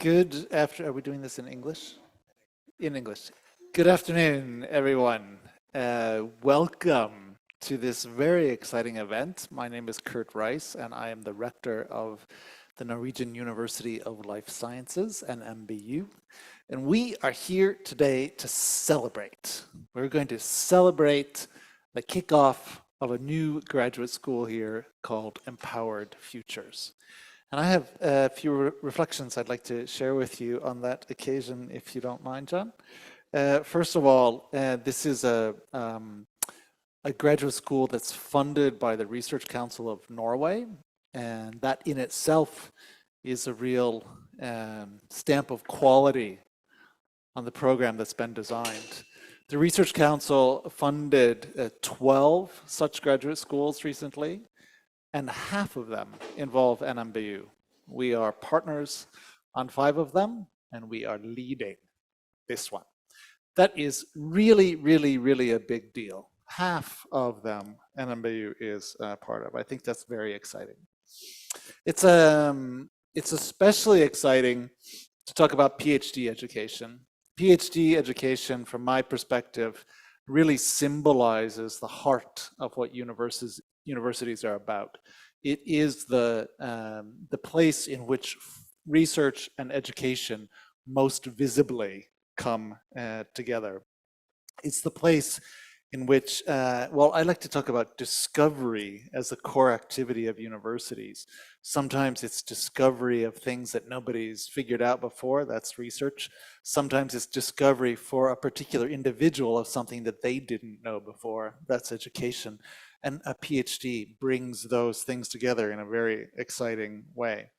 Good after. Are we doing this in English? In English. Good afternoon, everyone. Welcome to this very exciting event. My name is Kurt Rice, and I am the rector of the Norwegian University of Life Sciences, nmbu. And we are here today to celebrate. We're going to celebrate the kickoff of a new graduate school here called Empowered Futures. And I have a few reflections I'd like to share with you on that occasion, if you don't mind, John. First of all, this is a graduate school that's funded by the Research Council of Norway, and that in itself is a real stamp of quality on the program that's been designed. The Research Council funded 12 such graduate schools recently, and half of them involve nmbu. We are partners on 5 of them, and we are leading this one. That is really, really, really a big deal. Half of them nmbu is part of. I think that's very exciting. It's especially exciting to talk about PhD education. PhD education, from my perspective, really symbolizes the heart of what universities are about. It is the place in which research and education most visibly come together. It's the place in which, well, I like to talk about discovery as a core activity of universities. Sometimes it's discovery of things that nobody's figured out before, that's research. Sometimes it's discovery for a particular individual of something that they didn't know before, that's education. And a PhD brings those things together in a very exciting way.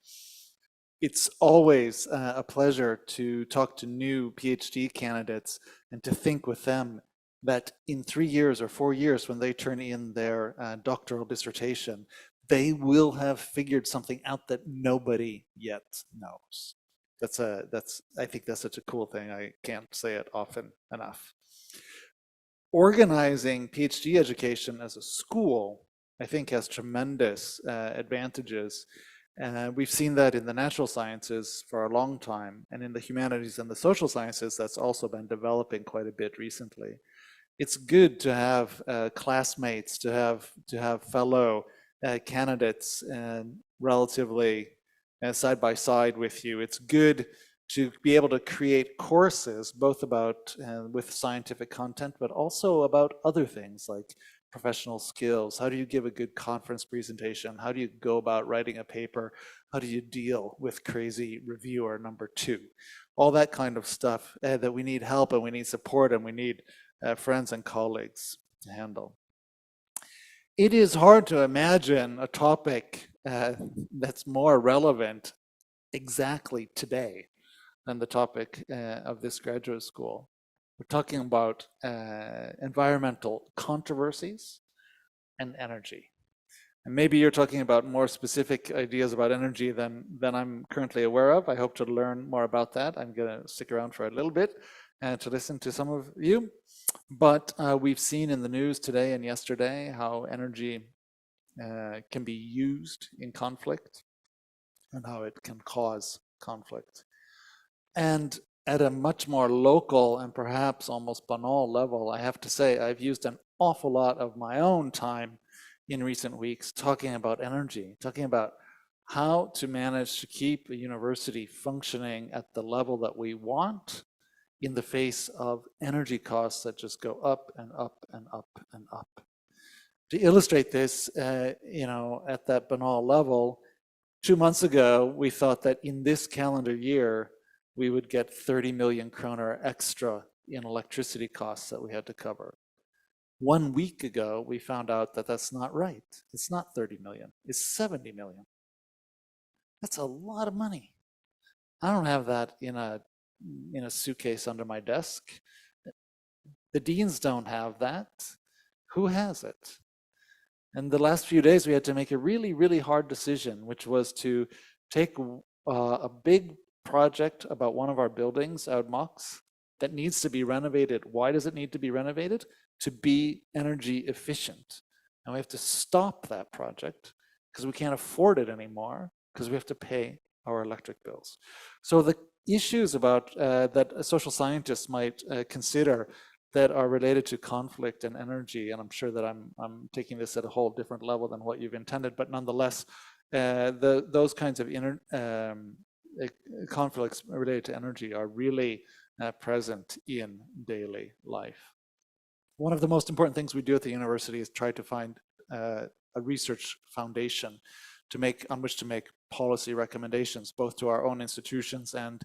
It's always a pleasure to talk to new PhD candidates and to think with them that in 3 years or 4 years, when they turn in their doctoral dissertation, they will have figured something out that nobody yet knows. I think that's such a cool thing. I can't say it often enough. Organizing PhD education as a school, I think, has tremendous advantages. We've seen that in the natural sciences for a long time, and in the humanities and the social sciences, that's also been developing quite a bit recently. It's good to have classmates, to have fellow candidates relatively side by side with you. It's good to be able to create courses, both about with scientific content, but also about other things like professional skills. How do you give a good conference presentation? How do you go about writing a paper? How do you deal with crazy reviewer number 2? All that kind of stuff that we need help and we need support and we need friends and colleagues to handle. It is hard to imagine a topic that's more relevant exactly today than the topic of this graduate school. We're talking about environmental controversies and energy. And maybe you're talking about more specific ideas about energy than I'm currently aware of. I hope to learn more about that. I'm going to stick around for a little bit to listen to some of you. But we've seen in the news today and yesterday how energy can be used in conflict and how it can cause conflict. And at a much more local and perhaps almost banal level, I have to say I've used an awful lot of my own time in recent weeks talking about energy, talking about how to manage to keep a university functioning at the level that we want in the face of energy costs that just go up and up and up and up. To illustrate this, at that banal level, 2 months ago, we thought that in this calendar year, we would get 30 million kroner extra in electricity costs that we had to cover. 1 week ago, we found out that that's not right. It's not 30 million, it's 70 million. That's a lot of money. I don't have that in a suitcase under my desk. The deans don't have that. Who has it? And the last few days, we had to make a really, really hard decision, which was to take a big project about one of our buildings out Mox that needs to be renovated. Why does it need to be renovated? To be energy efficient. And we have to stop that project because we can't afford it anymore because we have to pay our electric bills. So the issues about that social scientists might consider that are related to conflict and energy. And I'm sure that I'm taking this at a whole different level than what you've intended, but nonetheless, those kinds of conflicts related to energy are really present in daily life. One of the most important things we do at the university is try to find a research foundation on which to make policy recommendations, both to our own institutions and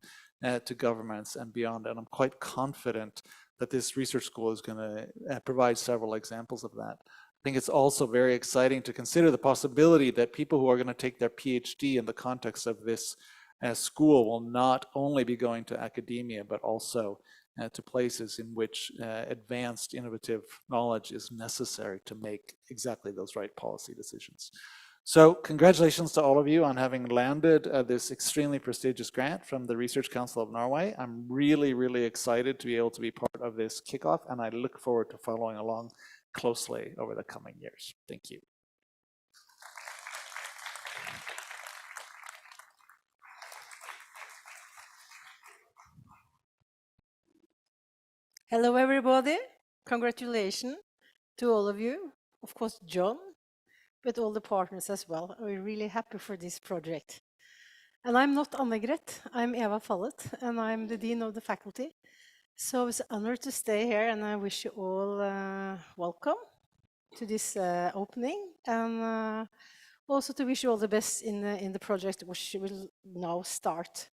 to governments and beyond. And I'm quite confident that this research school is going to provide several examples of that. I think it's also very exciting to consider the possibility that people who are going to take their PhD in the context of this school will not only be going to academia, but also to places in which advanced innovative knowledge is necessary to make exactly those right policy decisions. So congratulations to all of you on having landed this extremely prestigious grant from the Research Council of Norway. I'm really, really excited to be able to be part of this kickoff, and I look forward to following along closely over the coming years. Thank you. Hello, everybody. Congratulations to all of you. Of course, John, but all the partners as well. We're really happy for this project. And I'm not Annegret, I'm Eva Fallet, and I'm the Dean of the Faculty. So it's an honor to stay here, and I wish you all welcome to this opening, and also to wish you all the best in the project, which will now start.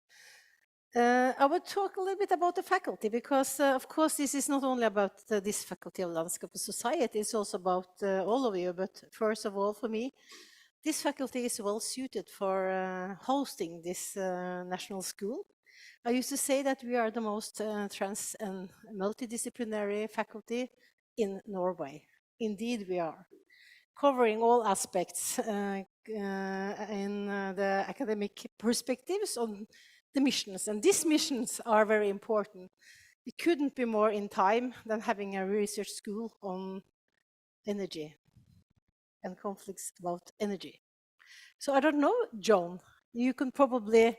I would talk a little bit about the faculty, because of course this is not only about this Faculty of Landscape and Society, it's also about all of you. But first of all, for me, this faculty is well suited for hosting this national school. I used to say that we are the most trans and multidisciplinary faculty in Norway. Indeed, we are, covering all aspects in the academic perspectives on the missions. And these missions are very important. It couldn't be more in time than having a research school on energy and conflicts about energy. So I don't know, John, you can probably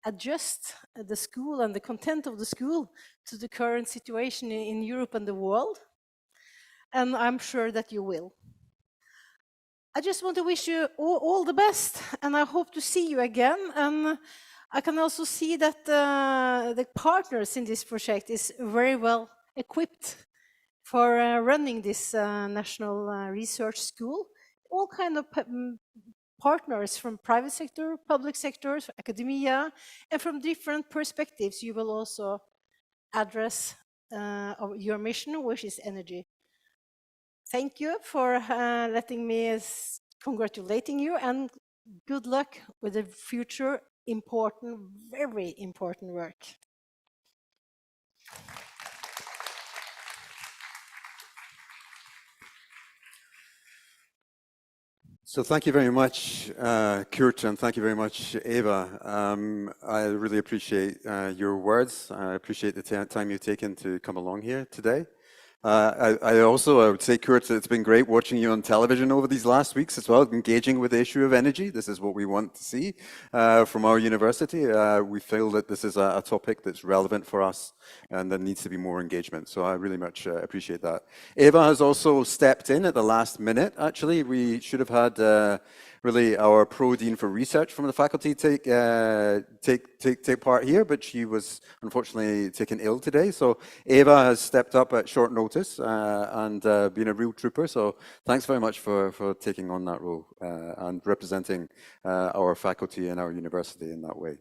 adjust the school and the content of the school to the current situation in Europe and the world. And I'm sure that you will. I just want to wish you all the best, and I hope to see you again. And I can also see that the partners in this project is very well equipped for running this national research school. All kind of partners from private sector, public sectors, academia, and from different perspectives. You will also address your mission, which is energy. Thank you for letting me congratulating you, and good luck with the future important, very important work. So thank you very much, Kurt, and thank you very much, Eva. I really appreciate your words. I appreciate the time you've taken to come along here today. I would say, Kurt, it's been great watching you on television over these last weeks as well, engaging with the issue of energy. This is what we want to see from our university. We feel that this is a topic that's relevant for us and there needs to be more engagement. So I really much appreciate that. Eva has also stepped in at the last minute, actually. We should have had really our pro-dean for research from the faculty take part here, but she was unfortunately taken ill today. So Eva has stepped up at short notice and been a real trooper. So thanks very much for taking on that role and representing our faculty and our university in that way.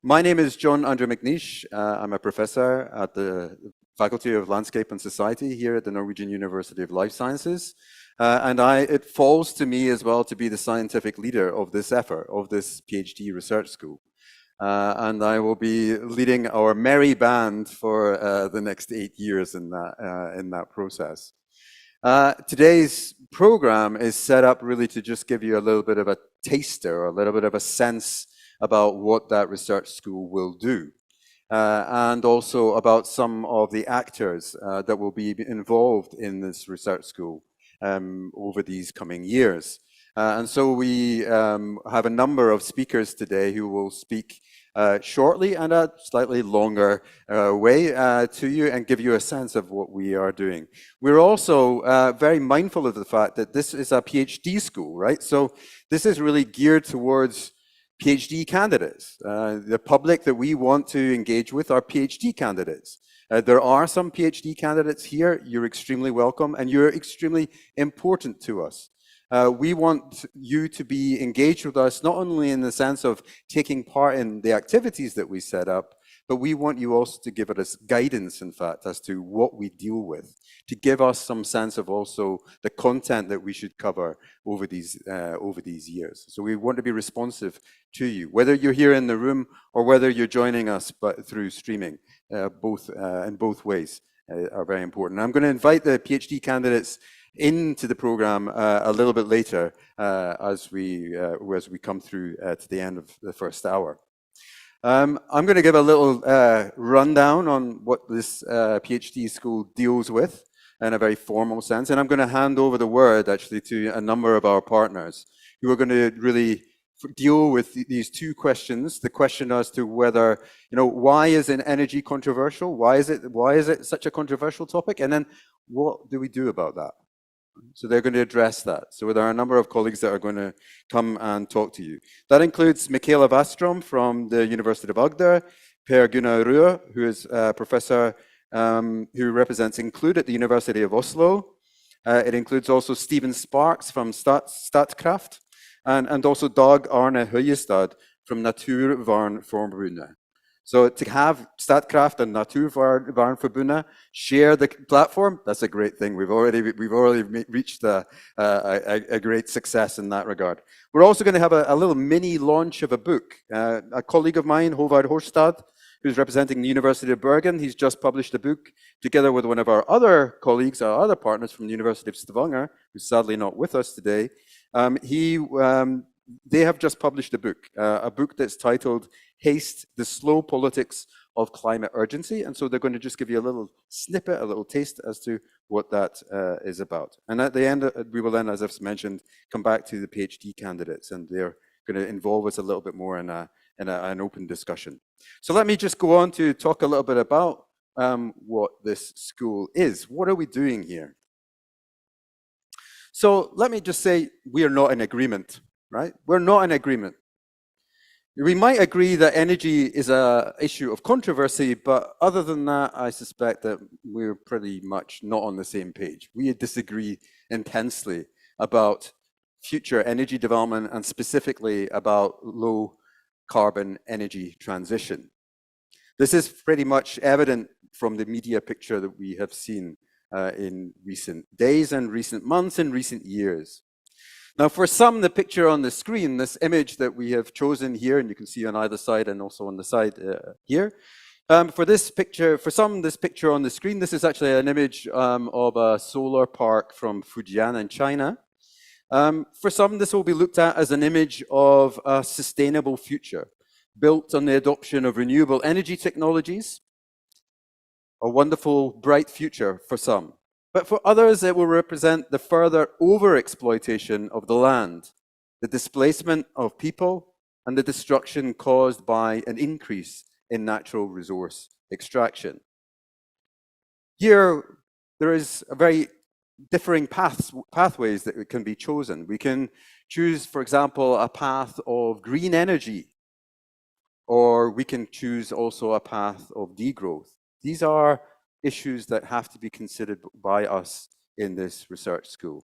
My name is John Andrew McNeish. I'm a professor at the Faculty of Landscape and Society here at the Norwegian University of Life Sciences. And it falls to me as well to be the scientific leader of this effort, of this PhD research school. And I will be leading our merry band for the next 8 years in that process. Today's program is set up really to just give you a little bit of a taster, or a little bit of a sense about what that research school will do. And also about some of the actors that will be involved in this research school over these coming years. And so we have a number of speakers today who will speak shortly and a slightly longer way to you and give you a sense of what we are doing. We're also very mindful of the fact that this is a PhD school, right? So this is really geared towards PhD candidates. The public that we want to engage with are PhD candidates. There are some PhD candidates here. You're extremely welcome, and you're extremely important to us. We want you to be engaged with us, not only in the sense of taking part in the activities that we set up, but we want you also to give us guidance, in fact, as to what we deal with, to give us some sense of also the content that we should cover over these years. So we want to be responsive to you, whether you're here in the room or whether you're joining us but through streaming. Both in both ways are very important. I'm going to invite the PhD candidates into the program a little bit later as we come through to the end of the first hour. I'm going to give a little rundown on what this PhD school deals with in a very formal sense, and I'm going to hand over the word actually to a number of our partners who are going to really deal with these two questions. The question as to whether, why is energy controversial? Why is it such a controversial topic? And then what do we do about that? So they're going to address that. So there are a number of colleagues that are going to come and talk to you. That includes Michaela Wastrom from the University of Agder, Per Gunnar Røe, who is a professor who represents Include at the University of Oslo. It includes also Stephen Sparks from Statkraft, and also Dag Arne Høyestad from Naturvernforbundet. So to have Statkraft and Naturvernforbundet share the platform, that's a great thing. We've already reached a great success in that regard. We're also going to have a little mini launch of a book. A colleague of mine, Håvard Horstad, who's representing the University of Bergen, he's just published a book together with one of our other colleagues, our other partners from the University of Stavanger, who's sadly not with us today. They have just published a book that's titled Haste, the Slow Politics of Climate Urgency. And so they're going to just give you a little snippet, a little taste as to what that is about. And at the end, we will then, as I've mentioned, come back to the PhD candidates, and they're going to involve us a little bit more in an open discussion. So let me just go on to talk a little bit about what this school is. What are we doing here? So let me just say we are not in agreement, right? We're not in agreement. We might agree that energy is an issue of controversy, but other than that, I suspect that we're pretty much not on the same page. We disagree intensely about future energy development and specifically about low carbon energy transition. This is pretty much evident from the media picture that we have seen in recent days and recent months and recent years. Now, for some, the picture on the screen, this image that we have chosen here, and you can see on either side and also on the side here. For some, this picture on the screen, this is actually an image of a solar park from Fujian in China. For some, this will be looked at as an image of a sustainable future, built on the adoption of renewable energy technologies. A wonderful, bright future for some. But for others, it will represent the further overexploitation of the land, the displacement of people, and the destruction caused by an increase in natural resource extraction. Here, there is a very differing pathways that can be chosen. We can choose, for example, a path of green energy, or we can choose also a path of degrowth. These are issues that have to be considered by us in this research school.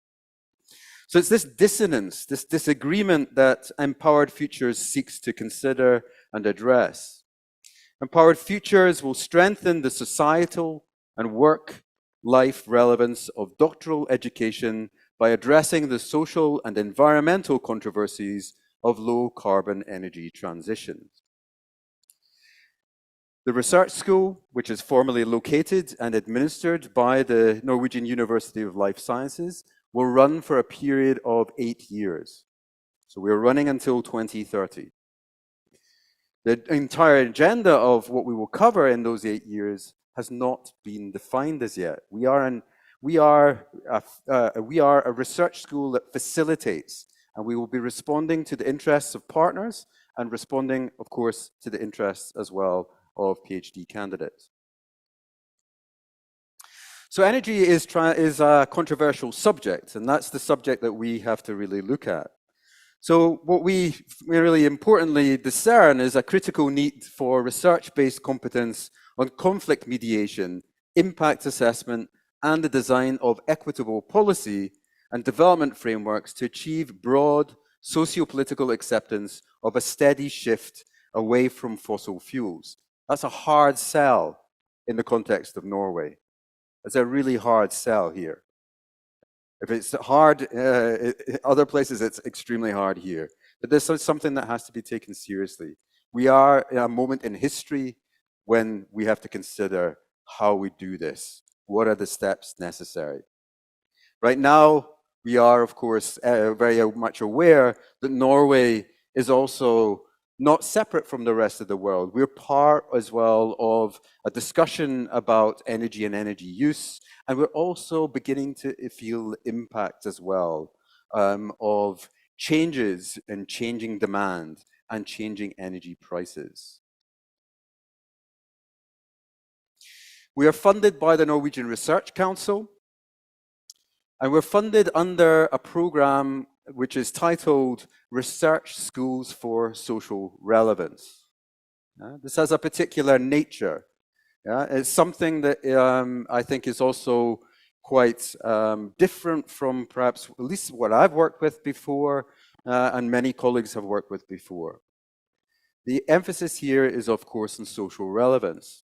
So it's this dissonance, this disagreement that Empowered Futures seeks to consider and address. Empowered Futures will strengthen the societal and work-life relevance of doctoral education by addressing the social and environmental controversies of low-carbon energy transitions. The research school, which is formally located and administered by the Norwegian University of Life Sciences, will run for a period of 8 years. So we're running until 2030. The entire agenda of what we will cover in those 8 years has not been defined as yet. We are a research school that facilitates And we will be responding to the interests of partners and responding, of course, to the interests as well of PhD candidates. So energy is a controversial subject, and that's the subject that we have to really look at. So what we really importantly discern is a critical need for research-based competence on conflict mediation, impact assessment, and the design of equitable policy and development frameworks to achieve broad socio-political acceptance of a steady shift away from fossil fuels. That's a hard sell in the context of Norway. It's a really hard sell here. If it's hard other places, it's extremely hard here. But this is something that has to be taken seriously. We are in a moment in history when we have to consider how we do this. What are the steps necessary? Right now, we are, of course, very much aware that Norway is also not separate from the rest of the world. We're part as well of a discussion about energy and energy use, and we're also beginning to feel impact as well of changes and changing demand and changing energy prices. We are funded by the Norwegian Research Council, and we're funded under a program which is titled Research Schools for Social Relevance. This has a particular nature. It's something that I think is also quite different from perhaps at least what I've worked with before and many colleagues have worked with before. The emphasis here is, of course, on social relevance.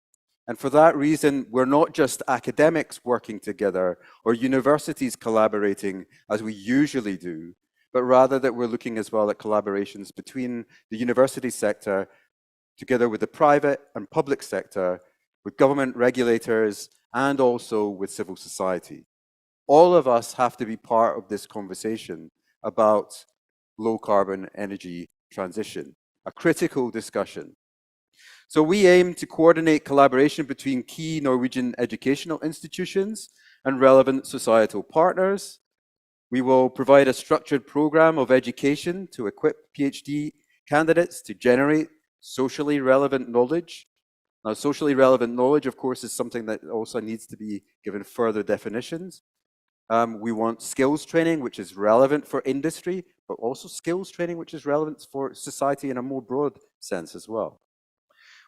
And for that reason, we're not just academics working together or universities collaborating as we usually do, but rather that we're looking as well at collaborations between the university sector together with the private and public sector, with government regulators, and also with civil society. All of us have to be part of this conversation about low carbon energy transition, a critical discussion. So we aim to coordinate collaboration between key Norwegian educational institutions and relevant societal partners. We will provide a structured program of education to equip PhD candidates to generate socially relevant knowledge. Now, socially relevant knowledge, of course, is something that also needs to be given further definitions. We want skills training, which is relevant for industry, but also skills training, which is relevant for society in a more broad sense as well.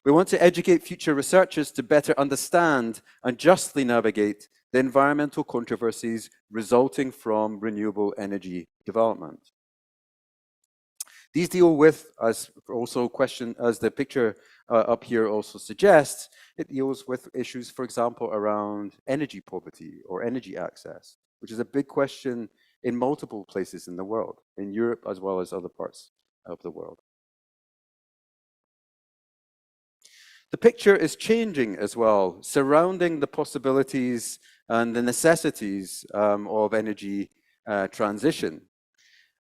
We want to educate future researchers to better understand and justly navigate the environmental controversies resulting from renewable energy development. These deal with, as the picture up here also suggests, it deals with issues, for example, around energy poverty or energy access, which is a big question in multiple places in the world, in Europe as well as other parts of the world. The picture is changing as well, surrounding the possibilities and the necessities of energy transition.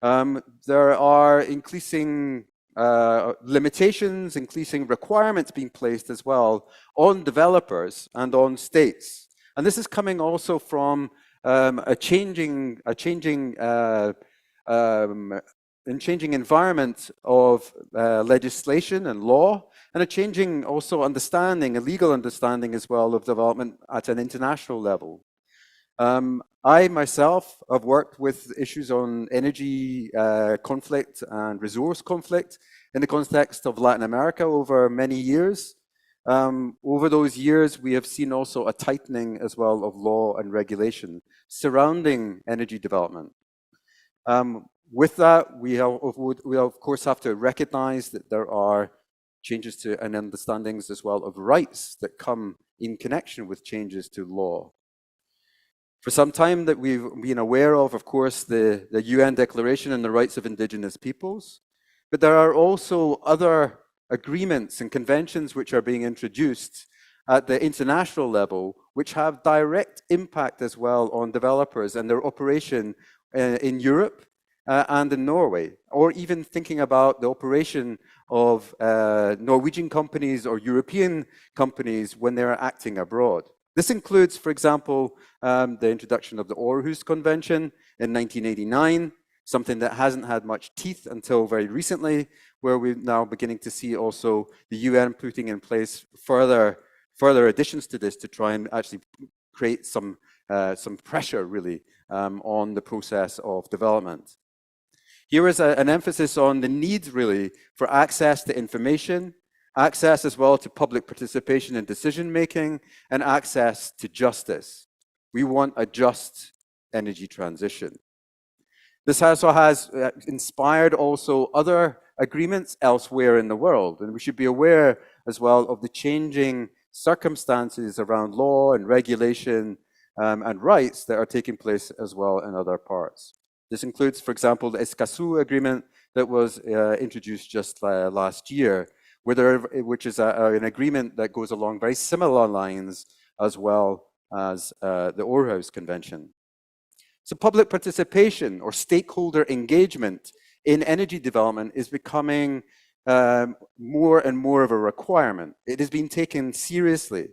There are increasing limitations, increasing requirements being placed as well on developers and on states. And this is coming also from a changing environment of legislation and law, and a changing also understanding, a legal understanding as well of development at an international level. I myself have worked with issues on energy conflict and resource conflict in the context of Latin America over many years. Over those years, we have seen also a tightening as well of law and regulation surrounding energy development. With that, we of course have to recognize that there are changes to and understandings as well of rights that come in connection with changes to law. For some time that we've been aware of course, the UN Declaration on the Rights of Indigenous Peoples, but there are also other agreements and conventions which are being introduced at the international level, which have direct impact as well on developers and their operation in Europe and in Norway, or even thinking about the operation of Norwegian companies or European companies when they're acting abroad. This includes, for example, the introduction of the Aarhus Convention in 1989, something that hasn't had much teeth until very recently, where we're now beginning to see also the UN putting in place further additions to this to try and actually create some pressure, really, on the process of development. Here is an emphasis on the need, really, for access to information, access as well to public participation in decision-making, and access to justice. We want a just energy transition. This also has inspired also other agreements elsewhere in the world, and we should be aware as well of the changing circumstances around law and regulation and rights that are taking place as well in other parts. This includes, for example, the Escazú agreement that was introduced just last year, which is an agreement that goes along very similar lines as well as the Århus Convention. So public participation or stakeholder engagement in energy development is becoming more and more of a requirement. It has been taken seriously.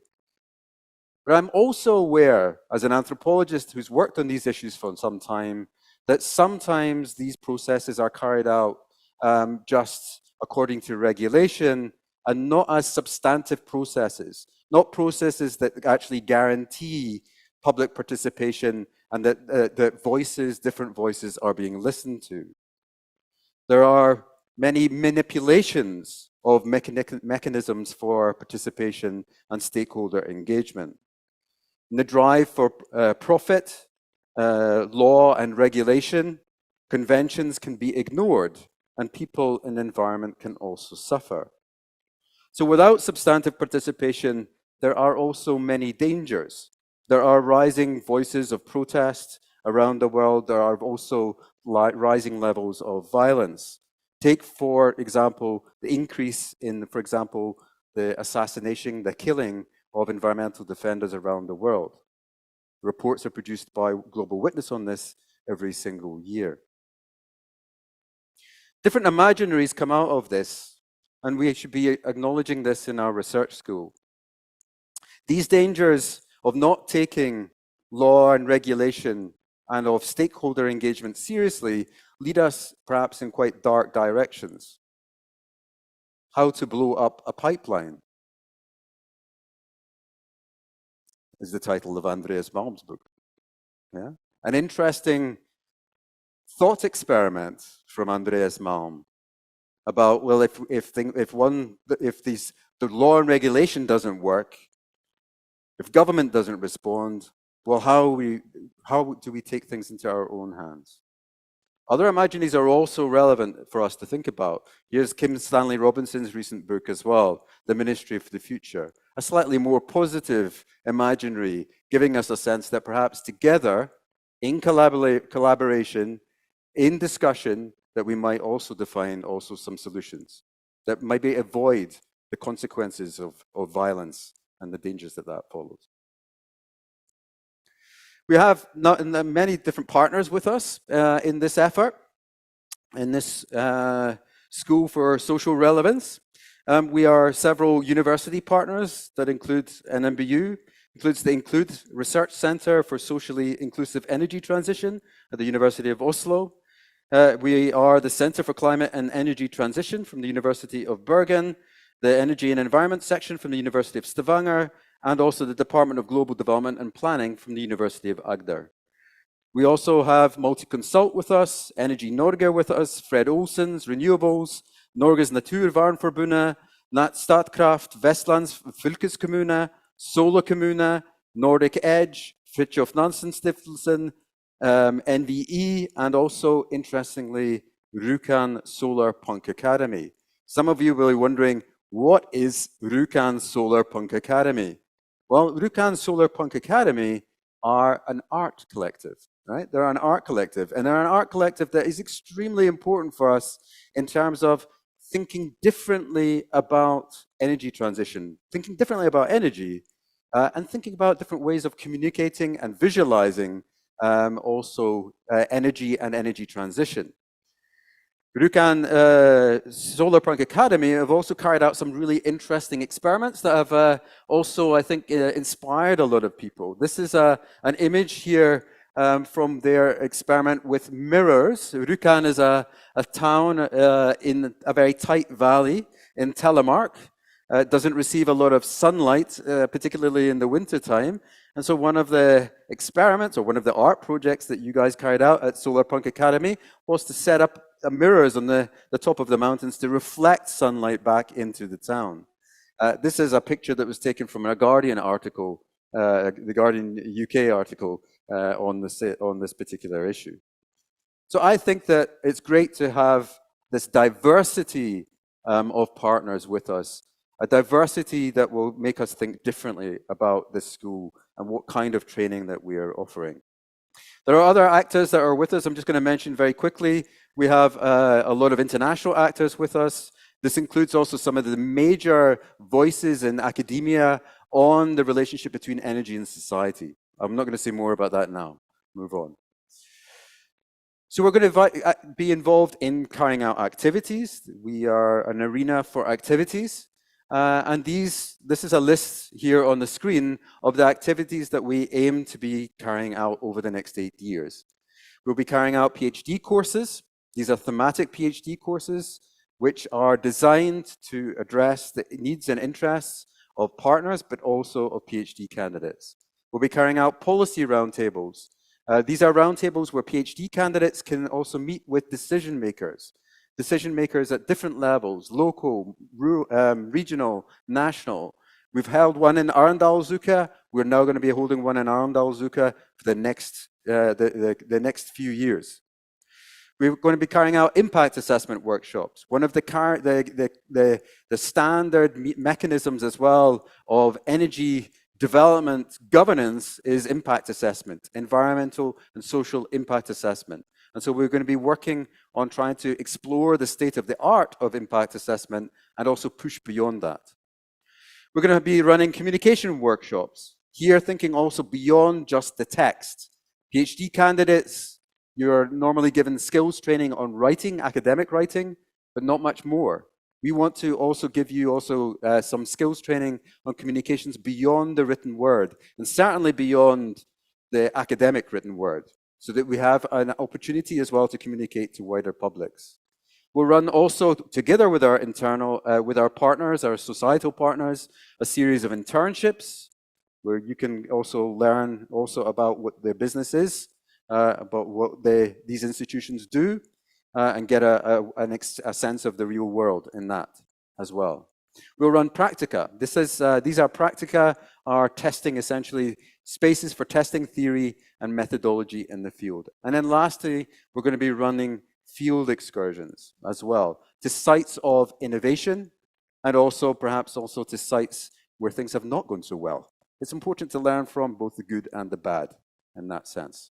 But I'm also aware, as an anthropologist who's worked on these issues for some time, that sometimes these processes are carried out just according to regulation and not as substantive processes, not processes that actually guarantee public participation and that different voices are being listened to. There are many manipulations of mechanisms for participation and stakeholder engagement. In the drive for profit, law and regulation, conventions can be ignored, and people and the environment can also suffer. So without substantive participation, there are also many dangers. There are rising voices of protest around the world. There are also rising levels of violence. Take, for example, the increase in, for example, the assassination, the killing of environmental defenders around the world. Reports are produced by Global Witness on this every single year. Different imaginaries come out of this, and we should be acknowledging this in our research school. These dangers of not taking law and regulation and of stakeholder engagement seriously lead us perhaps in quite dark directions. How to blow up a pipeline is the title of Andreas Malm's book. Yeah? An interesting thought experiment from Andreas Malm about, well, if the law and regulation doesn't work, if government doesn't respond, well, how do we take things into our own hands? Other imaginaries are also relevant for us to think about. Here's Kim Stanley Robinson's recent book as well, The Ministry of the Future, a slightly more positive imaginary, giving us a sense that perhaps together, in collaboration, in discussion, that we might also define also some solutions that maybe avoid the consequences of violence and the dangers that follows. We have many different partners with us in this effort, in this School for Social Relevance. We are several university partners that include nmbu, includes the Include Research Center for Socially Inclusive Energy Transition at the University of Oslo. We are the Center for Climate and Energy Transition from the University of Bergen, the Energy and Environment section from the University of Stavanger, and also the Department of Global Development and Planning from the University of Agder. We also have Multiconsult with us, Energy Norge with us, Fred Olsens, Renewables, Norges Naturvernforbundet, Statkraft, Vestlands Fylkeskommune, Solar Kommune, Nordic Edge, Fridtjof Nansen Stiftelsen, NVE, and also, interestingly, Rjukan Solar Punk Academy. Some of you will be wondering, what is Rjukan Solar Punk Academy? Well, Rjukan Solar Punk Academy are an art collective, right? They're an art collective, and they're an art collective that is extremely important for us in terms of thinking differently about energy transition, thinking differently about energy, and thinking about different ways of communicating and visualizing also energy and energy transition. Rjukan Solar Punk Academy have also carried out some really interesting experiments that have also, I think, inspired a lot of people. This is an image here from their experiment with mirrors. Rjukan is a town in a very tight valley in Telemark. It doesn't receive a lot of sunlight, particularly in the winter time. And so one of the experiments, or one of the art projects that you guys carried out at Solarpunk Academy, was to set up mirrors on the top of the mountains to reflect sunlight back into the town. This is a picture that was taken from a Guardian article, the Guardian UK article on this particular issue. So I think that it's great to have this diversity of partners with us, a diversity that will make us think differently about this school and what kind of training that we are offering. There are other actors that are with us. I'm just going to mention very quickly. We have a lot of international actors with us. This includes also some of the major voices in academia on the relationship between energy and society. I'm not going to say more about that now. Move on. So we're going to be involved in carrying out activities. We are an arena for activities. And this is a list here on the screen of the activities that we aim to be carrying out over the next 8 years. We'll be carrying out PhD courses. These are thematic PhD courses, which are designed to address the needs and interests of partners, but also of PhD candidates. We'll be carrying out policy roundtables. These are roundtables where PhD candidates can also meet with decision makers at different levels, local, regional, national. We've held one in Arendalsuka. We're now going to be holding one in Arendalsuka for the next few years. We're going to be carrying out impact assessment workshops. One of the standard mechanisms as well of energy development governance is impact assessment, environmental and social impact assessment. And so we're going to be working on trying to explore the state of the art of impact assessment and also push beyond that. We're going to be running communication workshops, here thinking also beyond just the text. PhD candidates, you're normally given skills training on writing, academic writing, but not much more. We want to also give you some skills training on communications beyond the written word, and certainly beyond the academic written word, so that we have an opportunity as well to communicate to wider publics. We'll run also, together with our with our partners, our societal partners, a series of internships, where you can also learn about what their business is, about what these institutions do, and get a sense of the real world in that as well. We'll run practica. These are practica, are testing essentially spaces for testing theory and methodology in the field. And then lastly, we're going to be running field excursions as well to sites of innovation, and also perhaps also to sites where things have not gone so well. It's important to learn from both the good and the bad in that sense.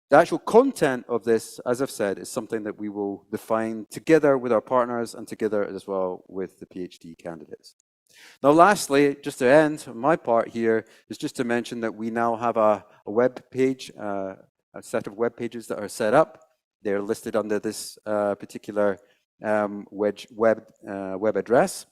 The actual content of this, as I've said, is something that we will define together with our partners and together as well with the PhD candidates. Now, lastly, just to end my part here, is just to mention that we now have a web page, a set of web pages that are set up. They're listed under this particular web address.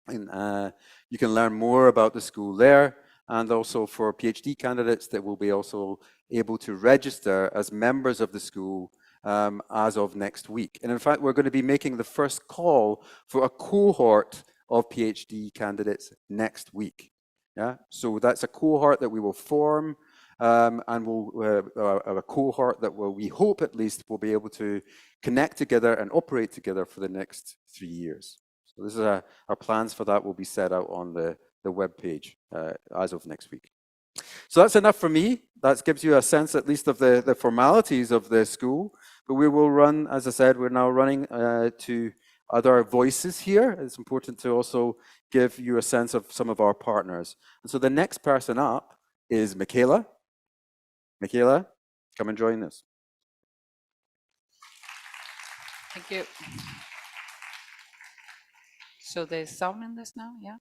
And you can learn more about the school there. And also for PhD candidates that will be also able to register as members of the school as of next week. And in fact, we're going to be making the first call for a cohort of PhD candidates next week. Yeah, so that's a cohort that we will form, and a cohort that we hope at least will be able to connect together and operate together for the next 3 years. So this is our plans for that will be set out on the web page as of next week. So that's enough for me. That gives you a sense at least of the formalities of the school. But we will run, as I said, we're now running to other voices here. It's important to also give you a sense of some of our partners. And so the next person up is Michaela. Michaela, come and join us. Thank you. So there's sound in this now, yeah?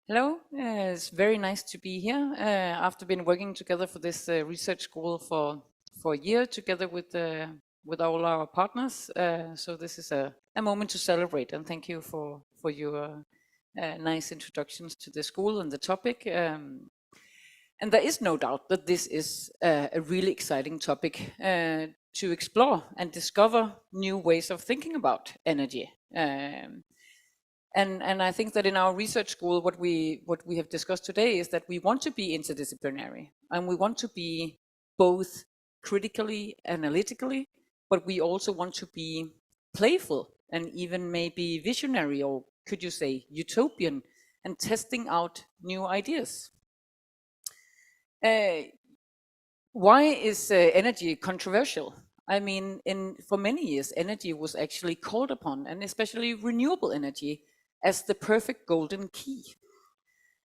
Hello, it's very nice to be here. After been working together for this research school for a year together with all our partners. So this is a moment to celebrate, and thank you for your nice introductions to the school and the topic. And there is no doubt that this is a really exciting topic to explore and discover new ways of thinking about energy. And I think that in our research school, what we have discussed today is that we want to be interdisciplinary, and we want to be both critically, analytically, but we also want to be playful and even maybe visionary, or could you say utopian, and testing out new ideas. Why is energy controversial? I mean, for many years, energy was actually called upon, and especially renewable energy, as the perfect golden key.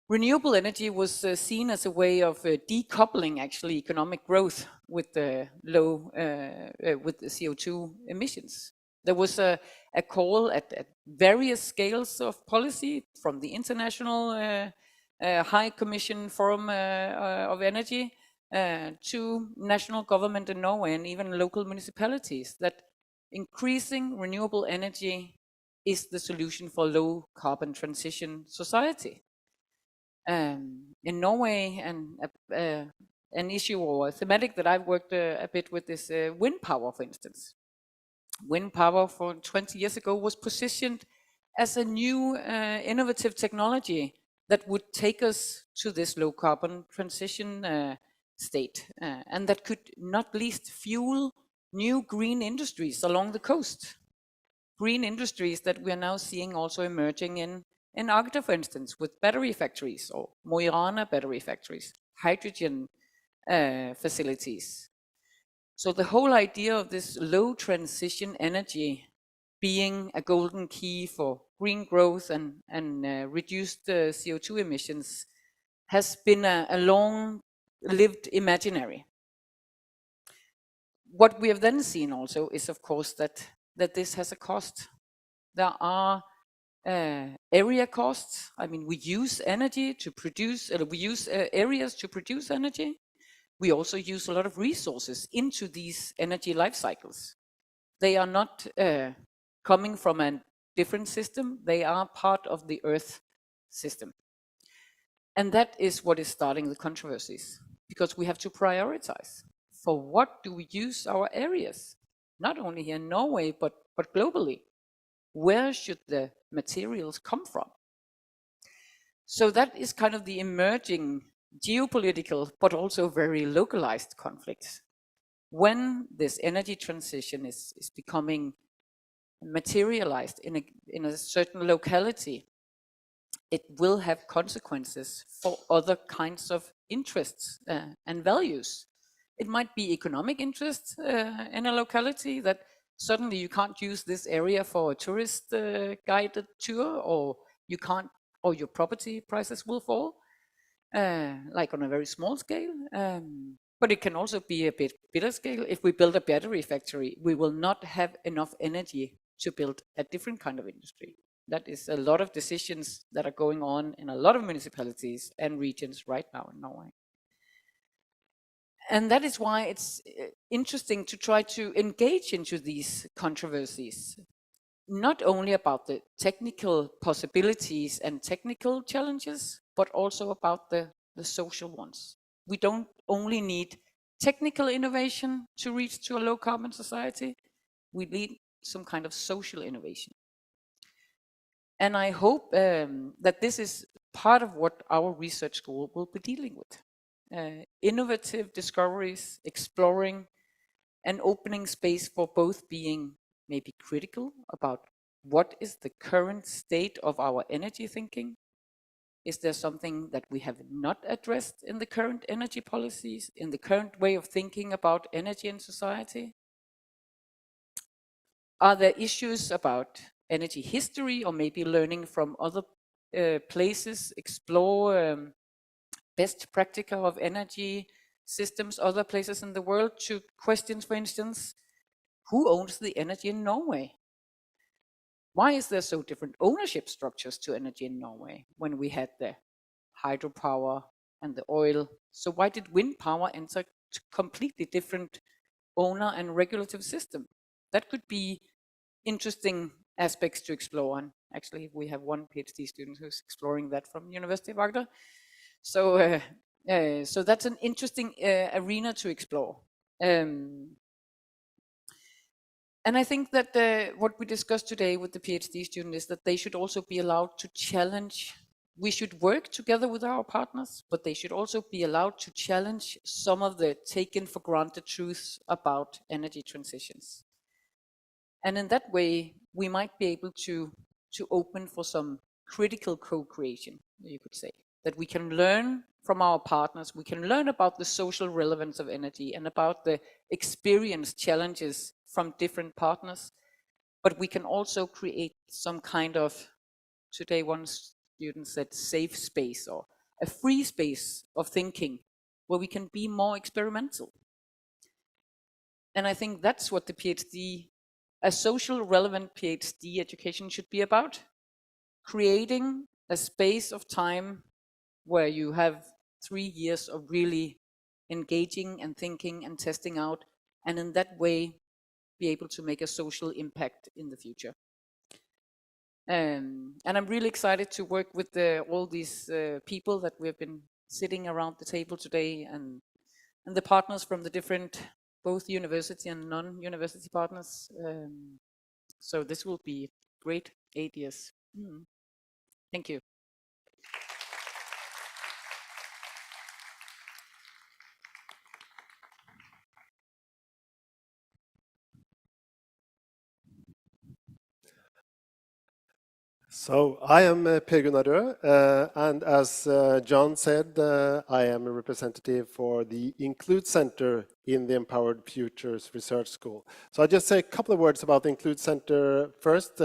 Renewable energy was seen as a way of decoupling actually economic growth with the with the CO2 emissions. There was a call at various scales of policy, from the International High Commission Forum of Energy to national government in Norway and even local municipalities, that increasing renewable energy is the solution for low carbon transition society. In Norway, and an issue or a thematic that I've worked a bit with is wind power, for instance. Wind power for 20 years ago was positioned as a new innovative technology that would take us to this low carbon transition state, and that could not least fuel new green industries along the coast. Green industries that we are now seeing also emerging in Agder, for instance, with battery factories, or Mo i Rana battery factories, hydrogen facilities. So the whole idea of this low transition energy being a golden key for green growth and reduced CO2 emissions has been a long-lived imaginary. What we have then seen also is, of course, that this has a cost. There are area costs. I mean, we use energy to produce, we use areas to produce energy. We also use a lot of resources into these energy life cycles. They are not coming from a different system. They are part of the Earth system. And that is what is starting the controversies, because we have to prioritize. For what do we use our areas? Not only here in Norway, but globally. Where should the materials come from? So that is kind of the emerging geopolitical, but also very localized conflicts. When this energy transition is becoming materialized in a certain locality, it will have consequences for other kinds of interests and values. It might be economic interests in a locality, that suddenly you can't use this area for a tourist guided tour, or you can't, or your property prices will fall, like on a very small scale. But it can also be a bit bigger scale. If we build a battery factory, we will not have enough energy to build a different kind of industry. That is a lot of decisions that are going on in a lot of municipalities and regions right now in Norway. And that is why it's interesting to try to engage into these controversies, not only about the technical possibilities and technical challenges, but also about the social ones. We don't only need technical innovation to reach to a low carbon society, we need some kind of social innovation. And I hope that this is part of what our research school will be dealing with. Innovative discoveries, exploring and opening space for both being maybe critical about what is the current state of our energy thinking. Is there something that we have not addressed in the current energy policies, in the current way of thinking about energy in society? Are there issues about energy history, or maybe learning from other places, explore best practice of energy systems, other places in the world, to questions, for instance, who owns the energy in Norway? Why is there so different ownership structures to energy in Norway when we had the hydropower and the oil? So why did wind power enter a completely different owner and regulative system? That could be interesting aspects to explore. And actually, we have one PhD student who's exploring that from University of Agder. So So that's an interesting arena to explore. And I think that what we discussed today with the PhD student is that they should also be allowed to challenge. We should work together with our partners, but they should also be allowed to challenge some of the taken for granted truths about energy transitions. And in that way, we might be able to open for some critical co-creation, you could say, that we can learn from our partners. We can learn about the social relevance of energy and about the experience challenges from different partners. But we can also create some kind of, today one student said, safe space or a free space of thinking where we can be more experimental. And I think that's what the PhD, a social relevant PhD education should be about. Creating a space of time where you have 3 years of really engaging and thinking and testing out, and in that way be able to make a social impact in the future. And I'm really excited to work with all these people that we've been sitting around the table today, and the partners from the different, both university and non-university partners. So this will be great 8 years. Thank you. So I am Per Gunnar Røe, and as John said, I am a representative for the Include Center in the Empowered Futures Research School. So I'll just say a couple of words about the Include Center first.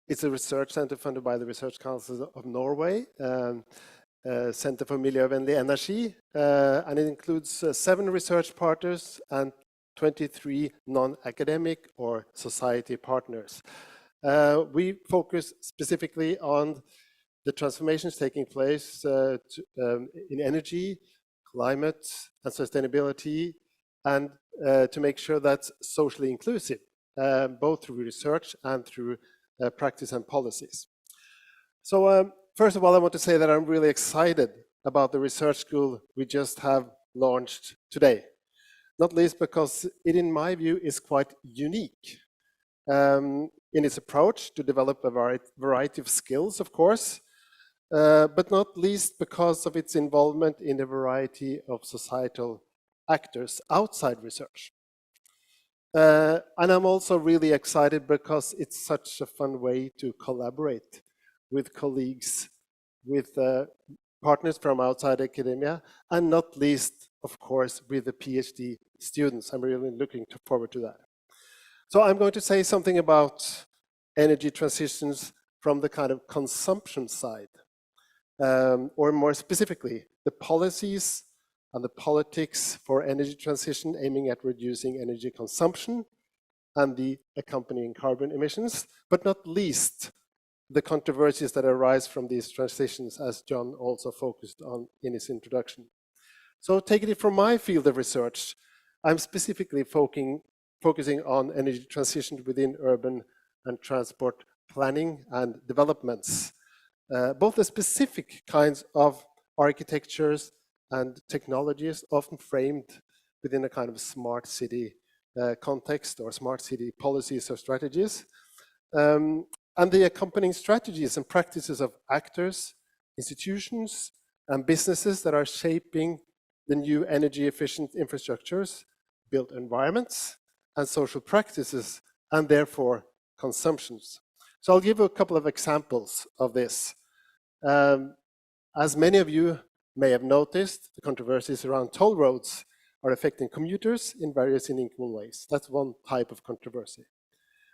It's a research center funded by the Research Council of Norway, Center for Miljøvennlig Energi, and it includes 7 research partners and 23 non-academic or society partners. We focus specifically on the transformations taking place in energy, climate, and sustainability, and to make sure that's socially inclusive, both through research and through practice and policies. So first of all, I want to say that I'm really excited about the research school we just have launched today, not least because it, in my view, is quite unique. In its approach to develop a variety of skills, of course, but not least because of its involvement in a variety of societal actors outside research. And I'm also really excited because it's such a fun way to collaborate with colleagues, with partners from outside academia, and not least, of course, with the PhD students. I'm really looking forward to that. So I'm going to say something about energy transitions from the kind of consumption side, or more specifically, the policies and the politics for energy transition aiming at reducing energy consumption and the accompanying carbon emissions, but not least the controversies that arise from these transitions, as John also focused on in his introduction. So taking it from my field of research, I'm specifically focusing on energy transition within urban and transport planning and developments, both the specific kinds of architectures and technologies often framed within a kind of smart city context or smart city policies or strategies, and the accompanying strategies and practices of actors, institutions, and businesses that are shaping the new energy efficient infrastructures, built environments, and social practices, and therefore consumptions. So I'll give you a couple of examples of this. As many of you may have noticed, the controversies around toll roads are affecting commuters in various unequal ways. That's one type of controversy.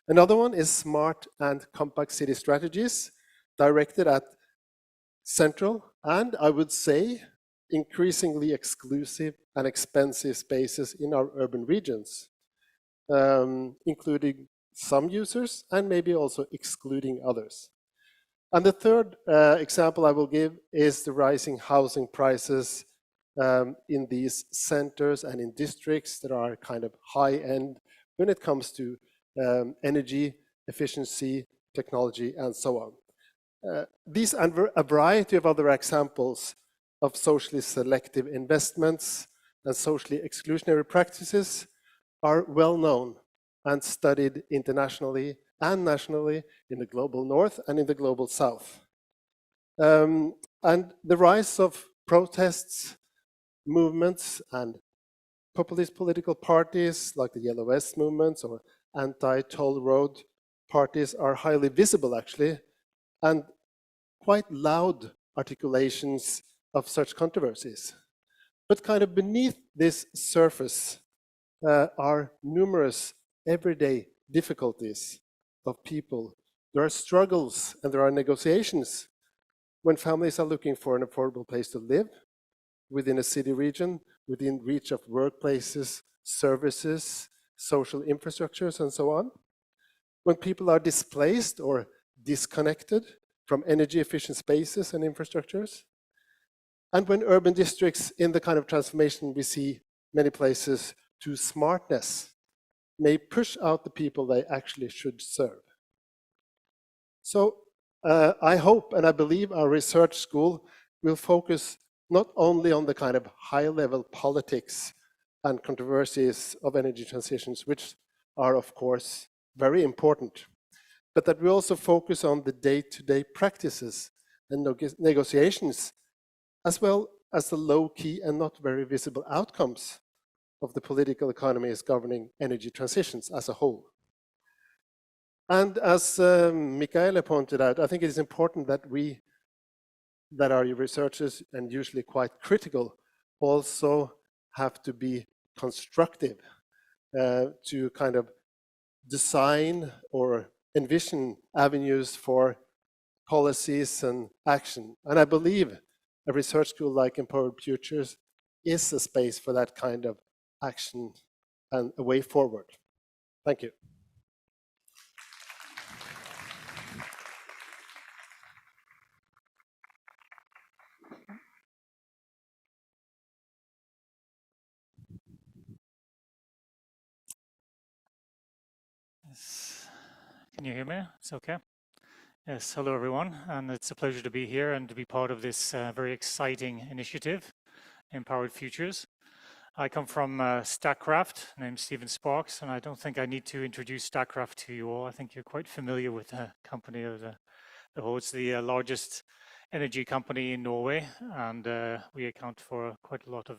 Another one is smart and compact city strategies directed at central and, I would say, increasingly exclusive and expensive spaces in our urban regions, including some users and maybe also excluding others. And the third example I will give is the rising housing prices in these centers and in districts that are kind of high-end when it comes to energy efficiency, technology, and so on. These and a variety of other examples of socially selective investments and socially exclusionary practices are well known and studied internationally and nationally in the global north and in the global south. And the rise of protests, movements, and populist political parties like the Yellow Vest movements or anti-toll road parties are highly visible, actually, and quite loud articulations of such controversies. But kind of beneath this surface are numerous everyday difficulties of people. There are struggles and there are negotiations when families are looking for an affordable place to live within a city region, within reach of workplaces, services, social infrastructures, and so on. When people are displaced or disconnected from energy efficient spaces and infrastructures. And when urban districts, in the kind of transformation we see many places, to smartness, may push out the people they actually should serve. So I hope and I believe our research school will focus not only on the kind of high-level politics and controversies of energy transitions, which are, of course, very important, but that we also focus on the day-to-day practices and negotiations, as well as the low-key and not very visible outcomes of the political economies governing energy transitions as a whole. And as Michaela pointed out, I think it is important that we, that are researchers and usually quite critical, also have to be constructive to kind of design or envision avenues for policies and action. And I believe a research school like Empowered Futures is a space for that kind of action and a way forward. Thank you. Yes. Can you hear me? It's okay. Yes, hello everyone, and it's a pleasure to be here and to be part of this very exciting initiative, Empowered Futures. I come from Statkraft, named Stephen Sparks, and I don't think I need to introduce Statkraft to you all. I think you're quite familiar with the company of the whole. It's the largest energy company in Norway, and we account for quite a lot of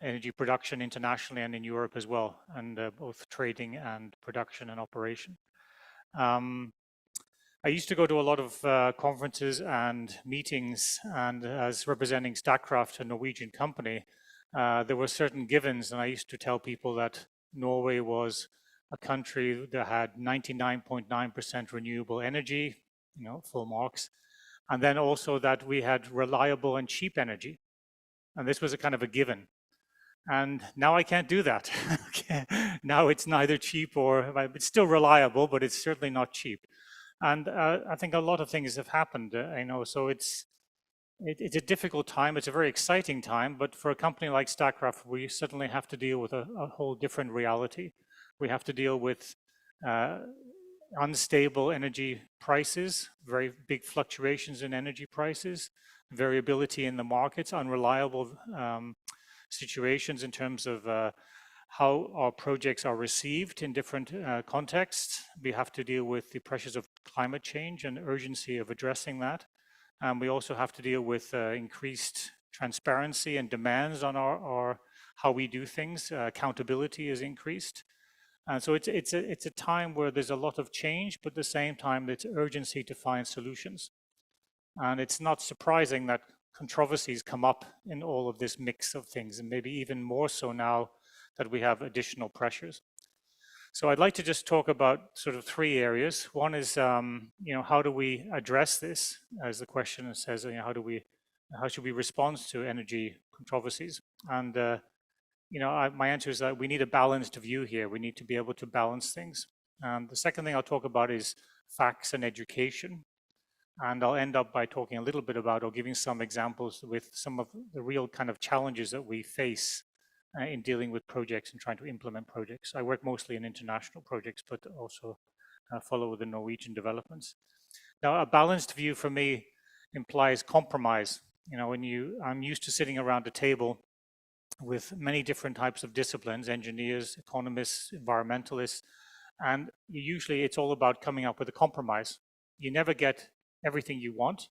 energy production internationally and in Europe as well, and both trading and production and operation. I used to go to a lot of conferences and meetings, and as representing Statkraft, a Norwegian company, there were certain givens, and I used to tell people that Norway was a country that had 99.9% renewable energy, you know, full marks, and then also that we had reliable and cheap energy, and this was a kind of a given. And now I can't do that. Now it's neither cheap or, it's still reliable, but it's certainly not cheap. And I think a lot of things have happened, you know, so it's a difficult time. It's a very exciting time, but for a company like Statkraft, we certainly have to deal with a whole different reality. We have to deal with unstable energy prices, very big fluctuations in energy prices, variability in the markets, unreliable situations in terms of how our projects are received in different contexts. We have to deal with the pressures of climate change and urgency of addressing that. And we also have to deal with increased transparency and demands on our how we do things. Accountability is increased. And so it's a time where there's a lot of change, but at the same time, there's urgency to find solutions. And it's not surprising that controversies come up in all of this mix of things, and maybe even more so now that we have additional pressures. So I'd like to just talk about sort of three areas. One is, you know, how do we address this? As the question says, you know, how should we respond to energy controversies? And, you know, my answer is that we need a balanced view here. We need to be able to balance things. And the second thing I'll talk about is facts and education. And I'll end up by talking a little bit about, or giving some examples with some of the real kind of challenges that we face in dealing with projects and trying to implement projects. I work mostly in international projects, but also follow the Norwegian developments. Now, a balanced view for me implies compromise. You know, I'm used to sitting around a table with many different types of disciplines, engineers, economists, environmentalists, and usually it's all about coming up with a compromise. You never get everything you want,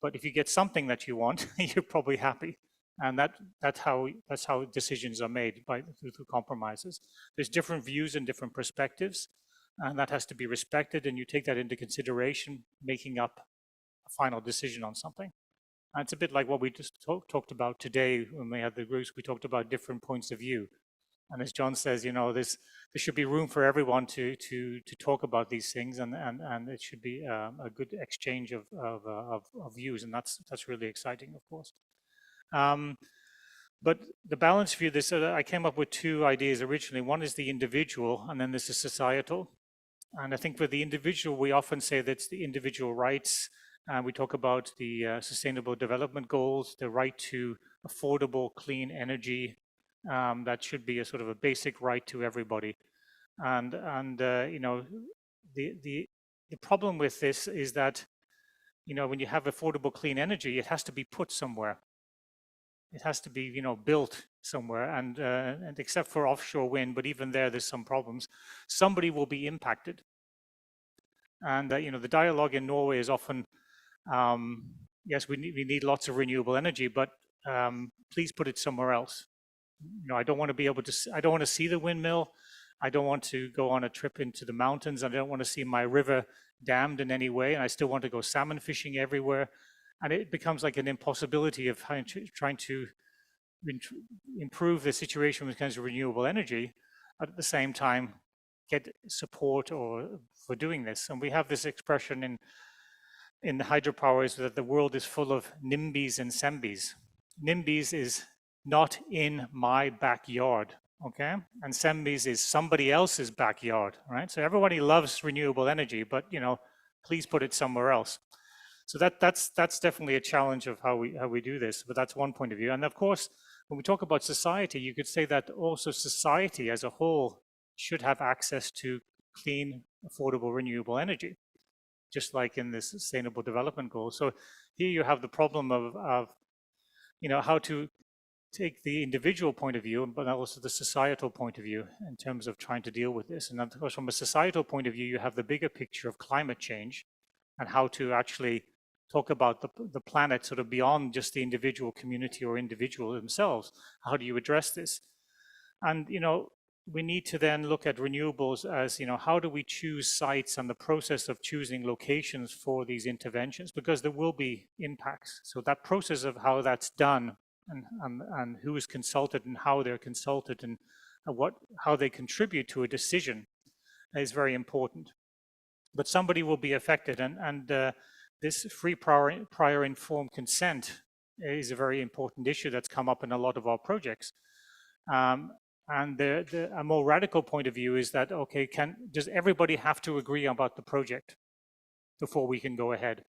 but if you get something that you want, you're probably happy. And that's how decisions are made, through compromises. There's different views and different perspectives, and that has to be respected, and you take that into consideration, making up a final decision on something. And it's a bit like what we just talked about today when we had the groups. We talked about different points of view. And as John says, you know, there should be room for everyone to talk about these things, and it should be a good exchange of views, and that's really exciting, of course. But the balance view, I came up with two ideas originally. One is the individual, and then there's the societal. And I think for the individual, we often say that's the individual rights. We talk about the Sustainable Development Goals, the right to affordable, clean energy. That should be a sort of a basic right to everybody. And you know, the problem with this is that, you know, when you have affordable, clean energy, it has to be put somewhere. It has to be, you know, built somewhere, and except for offshore wind, but even there's some problems. Somebody will be impacted. And you know, the dialogue in Norway is often, yes, we need lots of renewable energy, but please put it somewhere else. You know, I don't want to see the windmill. I don't want to go on a trip into the mountains. I don't want to see my river dammed in any way. And I still want to go salmon fishing everywhere. And it becomes like an impossibility of trying to improve the situation when it comes to renewable energy, but at the same time get support for doing this. And we have this expression in hydropower is that the world is full of NIMBYs and SEMBYs. NIMBYs is not in my backyard, okay? And SEMBYs is somebody else's backyard, right? So everybody loves renewable energy, but, you know, please put it somewhere else. So that's definitely a challenge of how we do this, but that's one point of view. And of course, when we talk about society, you could say that also society as a whole should have access to clean, affordable, renewable energy, just like in the Sustainable Development Goals. So here you have the problem of you know, how to take the individual point of view, but also the societal point of view in terms of trying to deal with this. And of course, from a societal point of view, you have the bigger picture of climate change and how to actually talk about the planet sort of beyond just the individual community or individual themselves. How do you address this? And, you know, we need to then look at renewables as, you know, how do we choose sites and the process of choosing locations for these interventions, because there will be impacts. So that process of how that's done and who is consulted and how they're consulted and how they contribute to a decision is very important. But somebody will be affected, and this free prior informed consent is a very important issue that's come up in a lot of our projects. And a more radical point of view is that, okay, does everybody have to agree about the project before we can go ahead?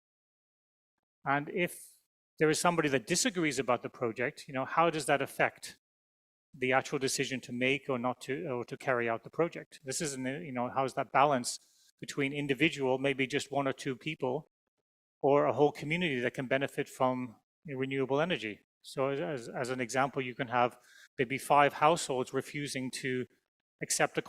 And if there is somebody that disagrees about the project, you know, how does that affect the actual decision to make or not to, or to carry out the project? This isn't, you know, how's that balance between individual, maybe just one or two people, or a whole community that can benefit from renewable energy? So as an example, you can have maybe 5 households refusing to accept a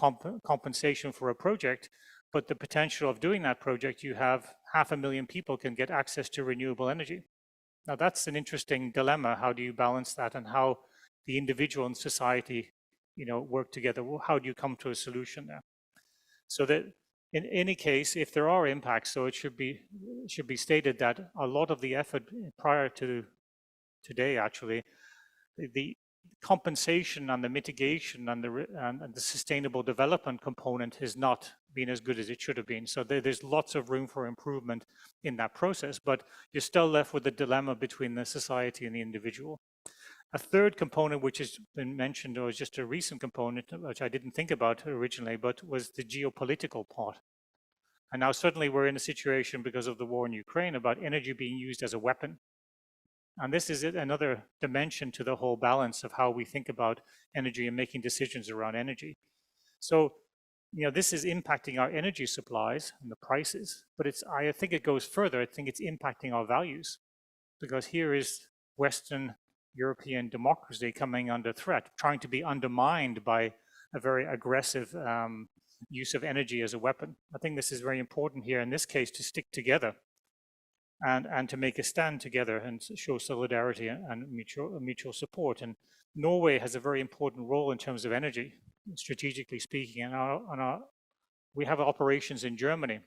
compensation for a project, but the potential of doing that project, you have 500,000 people can get access to renewable energy. Now that's an interesting dilemma. How do you balance that, and how the individual and society, you know, work together? How do you come to a solution there? So that in any case, if there are impacts, so it should be stated that a lot of the effort prior to today, actually, the compensation and the mitigation and the sustainable development component has not been as good as it should have been. So there's lots of room for improvement in that process, but you're still left with the dilemma between the society and the individual. A third component, which has been mentioned, or is just a recent component, which I didn't think about originally, but was the geopolitical part. And now suddenly we're in a situation because of the war in Ukraine about energy being used as a weapon. And this is another dimension to the whole balance of how we think about energy and making decisions around energy. So, you know, this is impacting our energy supplies and the prices, but I think it goes further. I think it's impacting our values, because here is Western European democracy coming under threat, trying to be undermined by a very aggressive use of energy as a weapon. I think this is very important here in this case to stick together and to make a stand together and show solidarity and mutual support. And Norway has a very important role in terms of energy, strategically speaking. And we have operations in Germany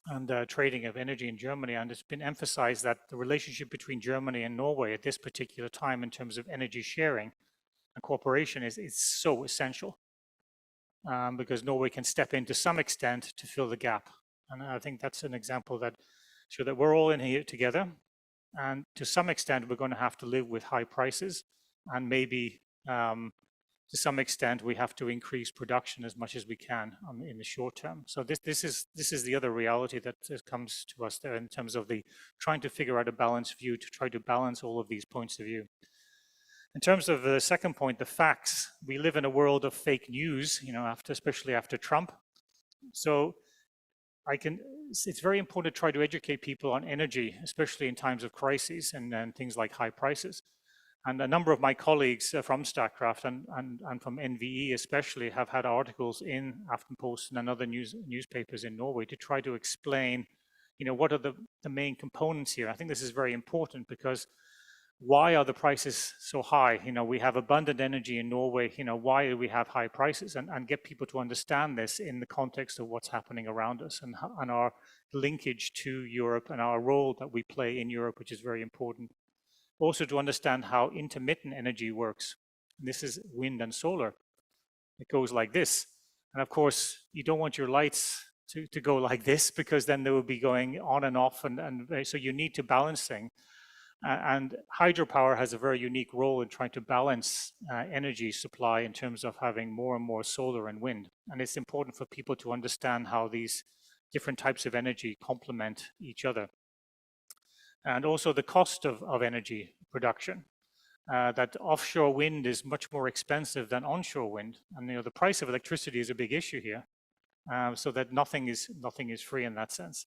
and trading of energy in Germany. And it's been emphasized that the relationship between Germany and Norway at this particular time in terms of energy sharing and cooperation is so essential because Norway can step in to some extent to fill the gap. And I think that's an example that shows that we're all in here together. And to some extent, we're going to have to live with high prices. And maybe to some extent, we have to increase production as much as we can in the short term. So this is the other reality that comes to us there in terms of the trying to figure out a balanced view to try to balance all of these points of view. In terms of the second point, the facts, we live in a world of fake news, especially after Trump. So it's very important to try to educate people on energy, especially in times of crises and things like high prices. And a number of my colleagues from Statkraft and from NVE especially have had articles in Aftenposten and other newspapers in Norway to try to explain, what are the main components here. I think this is very important because why are the prices so high? We have abundant energy in Norway. Why do we have high prices? And get people to understand this in the context of what's happening around us and our linkage to Europe and our role that we play in Europe, which is very important. Also to understand how intermittent energy works. This is wind and solar. It goes like this. And of course, you don't want your lights to go like this because then they will be going on and off. And so you need to balance things. And hydropower has a very unique role in trying to balance energy supply in terms of having more and more solar and wind. And it's important for people to understand how these different types of energy complement each other. And also the cost of energy production. That offshore wind is much more expensive than onshore wind. And the price of electricity is a big issue here. So that nothing is free in that sense.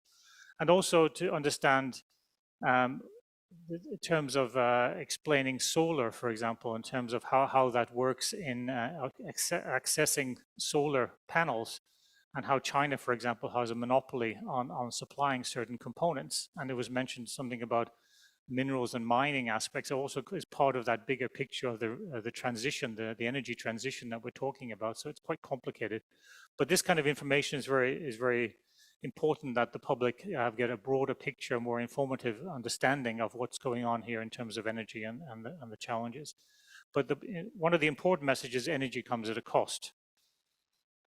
And also to understand in terms of explaining solar, for example, in terms of how that works in accessing solar panels and how China, for example, has a monopoly on supplying certain components. And it was mentioned something about minerals and mining aspects also is part of that bigger picture of the transition, the energy transition that we're talking about. So it's quite complicated. But this kind of information is very important that the public get a broader picture, more informative understanding of what's going on here in terms of energy and the challenges. But one of the important messages, energy comes at a cost.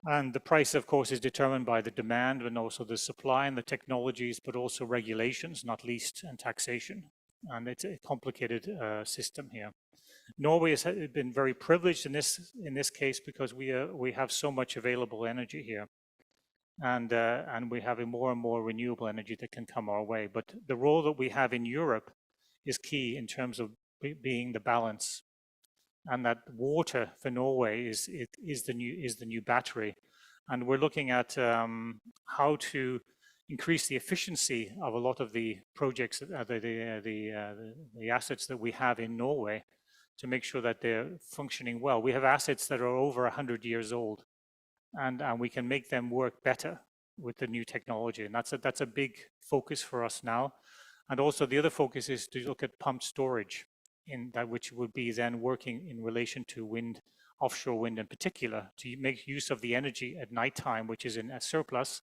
And the price, of course, is determined by the demand and also the supply and the technologies, but also regulations, not least, and taxation. And it's a complicated system here. Norway has been very privileged in this case because we have so much available energy here. And we have a more and more renewable energy that can come our way. But the role that we have in Europe is key in terms of being the balance. And that water for Norway is the new battery. And we're looking at how to increase the efficiency of a lot of the projects, the assets that we have in Norway to make sure that they're functioning well. We have assets that are over 100 years old. And we can make them work better with the new technology. And that's a big focus for us now. And also the other focus is to look at pumped storage, in that which would be then working in relation to wind, offshore wind in particular, to make use of the energy at nighttime, which is in a surplus,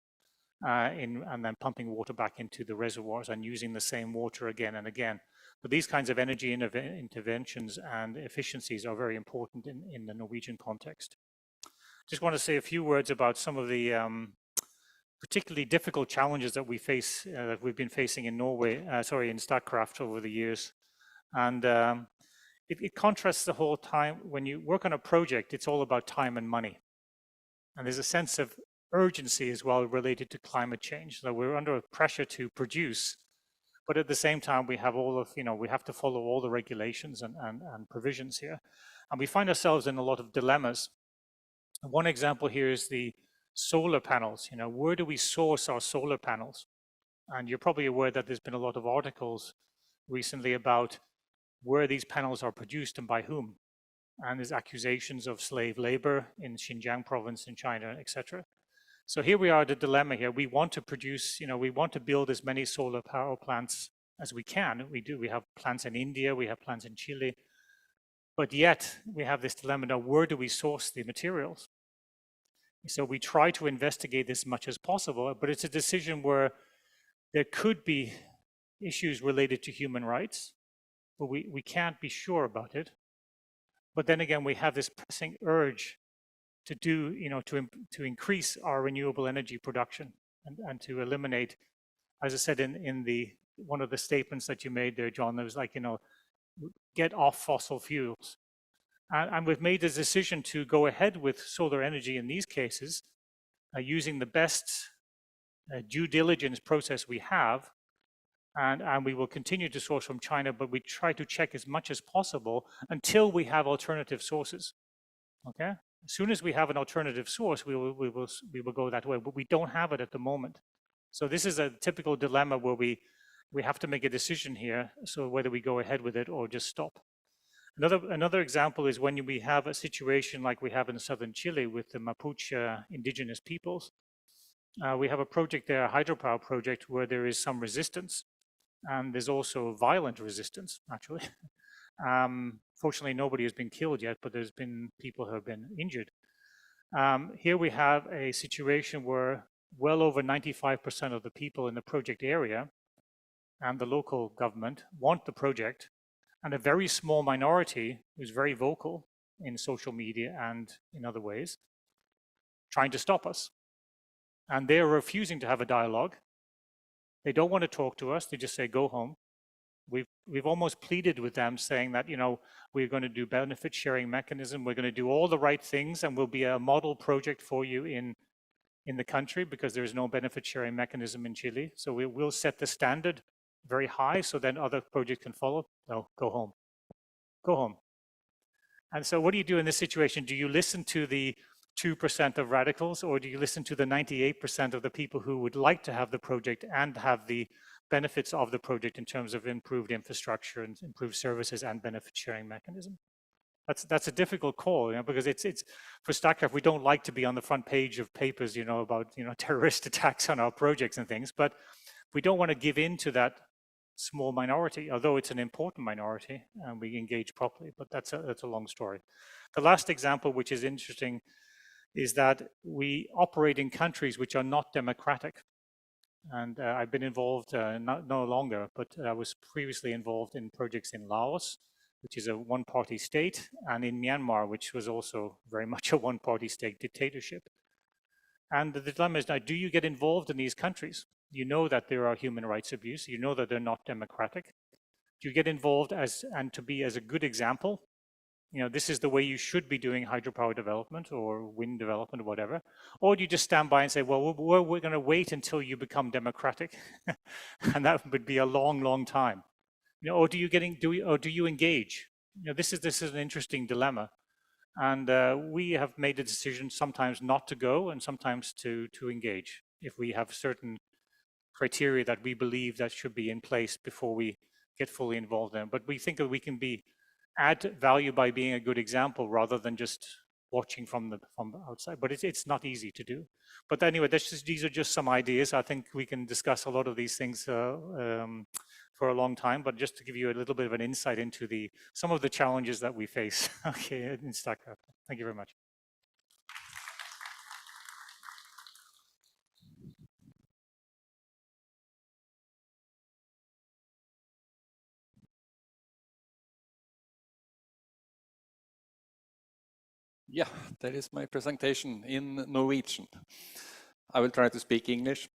and then pumping water back into the reservoirs and using the same water again and again. But these kinds of energy interventions and efficiencies are very important in the Norwegian context. Just want to say a few words about some of the particularly difficult challenges that we face, that we've been facing in Norway, in Statkraft over the years. And it contrasts the whole time. When you work on a project, it's all about time and money. And there's a sense of urgency as well related to climate change. So we're under pressure to produce, but at the same time, we have we have to follow all the regulations and provisions here. And we find ourselves in a lot of dilemmas. One example here is the solar panels. Where do we source our solar panels? And you're probably aware that there's been a lot of articles recently about where these panels are produced and by whom. And there's accusations of slave labor in Xinjiang province in China, etc. So here we are, the dilemma here. We want to produce, we want to build as many solar power plants as we can. We do. We have plants in India, we have plants in Chile, but yet we have this dilemma now, where do we source the materials? So we try to investigate this as much as possible, but it's a decision where there could be issues related to human rights, but we can't be sure about it. But then again, we have this pressing urge to do, to increase our renewable energy production and to eliminate, as I said in the one of the statements that you made there, John, it was like, get off fossil fuels. And we've made the decision to go ahead with solar energy in these cases, using the best due diligence process we have. And we will continue to source from China, but we try to check as much as possible until we have alternative sources. Okay? As soon as we have an alternative source, we will go that way, but we don't have it at the moment. So this is a typical dilemma where we have to make a decision here, so whether we go ahead with it or just stop. Another example is when we have a situation like we have in southern Chile with the Mapuche indigenous peoples. We have a project there, a hydropower project, where there is some resistance, and there's also violent resistance, actually. Fortunately, nobody has been killed yet, but there's been people who have been injured. Here we have a situation where well over 95% of the people in the project area and the local government want the project, and a very small minority who's very vocal in social media and in other ways, trying to stop us. And they're refusing to have a dialogue. They don't want to talk to us. They just say, go home. We've almost pleaded with them, saying that, we're going to do benefit sharing mechanism. We're going to do all the right things, and we'll be a model project for you in the country, because there is no benefit sharing mechanism in Chile. So we will set the standard very high, so then other projects can follow. No, go home. Go home. And so what do you do in this situation? Do you listen to the 2% of radicals, or do you listen to the 98% of the people who would like to have the project and have the benefits of the project in terms of improved infrastructure and improved services and benefit sharing mechanism? That's a difficult call, because it's for Statkraft, we don't like to be on the front page of papers, about terrorist attacks on our projects and things, but we don't want to give in to that small minority, although it's an important minority, and we engage properly. But that's a long story. The last example, which is interesting, is that we operate in countries which are not democratic. And I've been involved, no longer, but I was previously involved in projects in Laos, which is a one-party state, and in Myanmar, which was also very much a one-party state dictatorship. And the dilemma is now, do you get involved in these countries? You know that there are human rights abuse. You know that they're not democratic. Do you get involved and to be as a good example? This is the way you should be doing hydropower development or wind development or whatever. Or do you just stand by and say, well, we're going to wait until you become democratic? And that would be a long, long time. Or do you engage? This is an interesting dilemma. And we have made a decision sometimes not to go and sometimes to engage if we have certain criteria that we believe that should be in place before we get fully involved in. But we think that we can add value by being a good example rather than just watching from the outside. But it's not easy to do. But anyway, these are just some ideas. I think we can discuss a lot of these things for a long time, but just to give you a little bit of an insight into some of the challenges that we face in Statkraft. Thank you very much. Yeah, that is my presentation in Norwegian. I will try to speak English.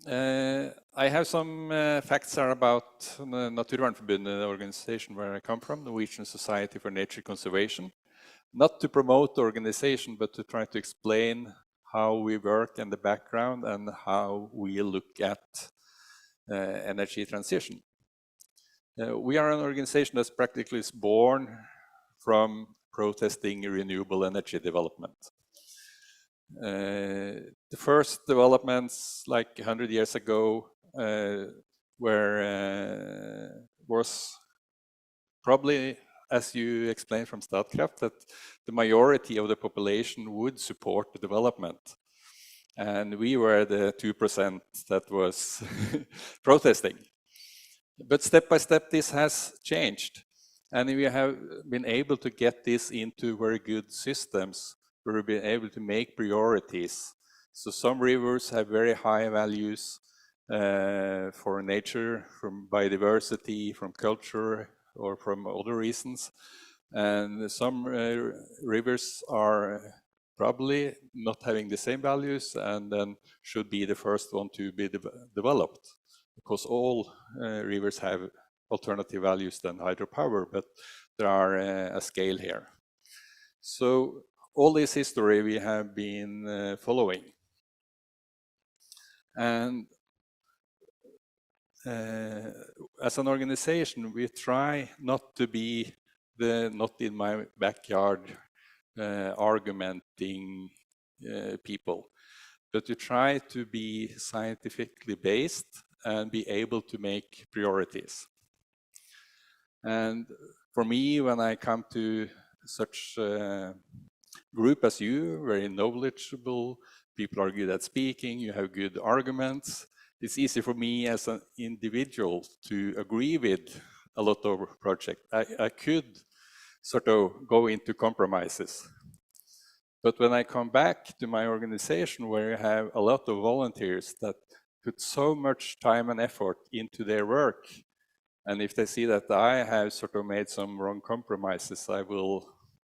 I have some facts about the Naturvernforbundet, the organization where I come from, Norwegian Society for Nature Conservation. Not to promote the organization, but to try to explain how we work in the background and how we look at energy transition. We are an organization that's practically born from protesting renewable energy development. The first developments, like 100 years ago, was probably, as you explained from Statkraft, that the majority of the population would support the development. And we were the 2% that was protesting. But step by step, this has changed. And we have been able to get this into very good systems where we've been able to make priorities. So some rivers have very high values for nature, from biodiversity, from culture, or from other reasons. And some rivers are probably not having the same values and then should be the first one to be developed, because all rivers have alternative values than hydropower, but there are a scale here. So all this history we have been following. And as an organization, we try not to be the not in my backyard argumenting people, but we try to be scientifically based and be able to make priorities. And for me, when I come to such a group as you, very knowledgeable, people are good at speaking, you have good arguments, it's easy for me as an individual to agree with a lot of projects. I could sort of go into compromises. But when I come back to my organization, where I have a lot of volunteers that put so much time and effort into their work, and if they see that I have sort of made some wrong compromises, I will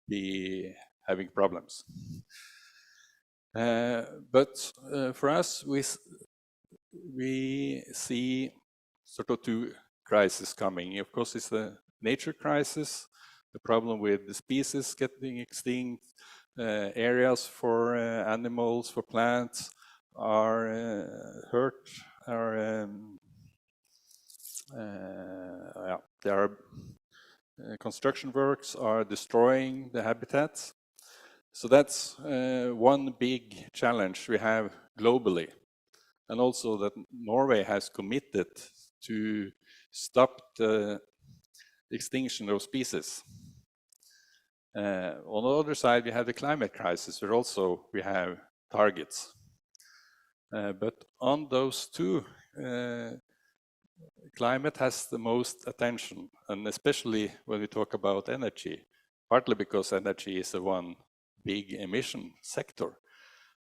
be having problems. But for us, we see sort of two crises coming. Of course, it's the nature crisis, the problem with the species getting extinct, areas for animals, for plants are hurt, there are construction works are destroying the habitats. So that's one big challenge we have globally. And also that Norway has committed to stop the extinction of species. On the other side, we have the climate crisis, where also we have targets. But on those two, climate has the most attention, and especially when we talk about energy, partly because energy is the one big emission sector,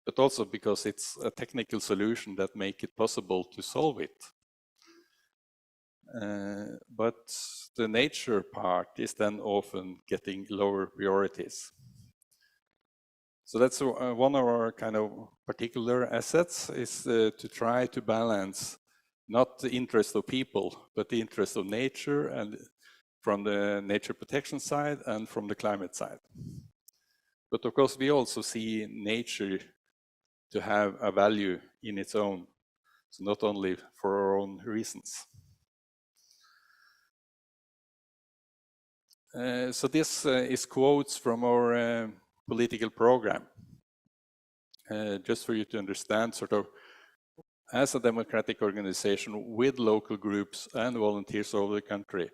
but also because it's a technical solution that make it possible to solve it. But the nature part is then often getting lower priorities. So that's one of our kind of particular assets, is to try to balance not the interest of people, but the interest of nature, and from the nature protection side and from the climate side. But of course, we also see nature to have a value in its own, so not only for our own reasons. So this is quotes from our political program, just for you to understand, sort of, as a democratic organization with local groups and volunteers all over the country,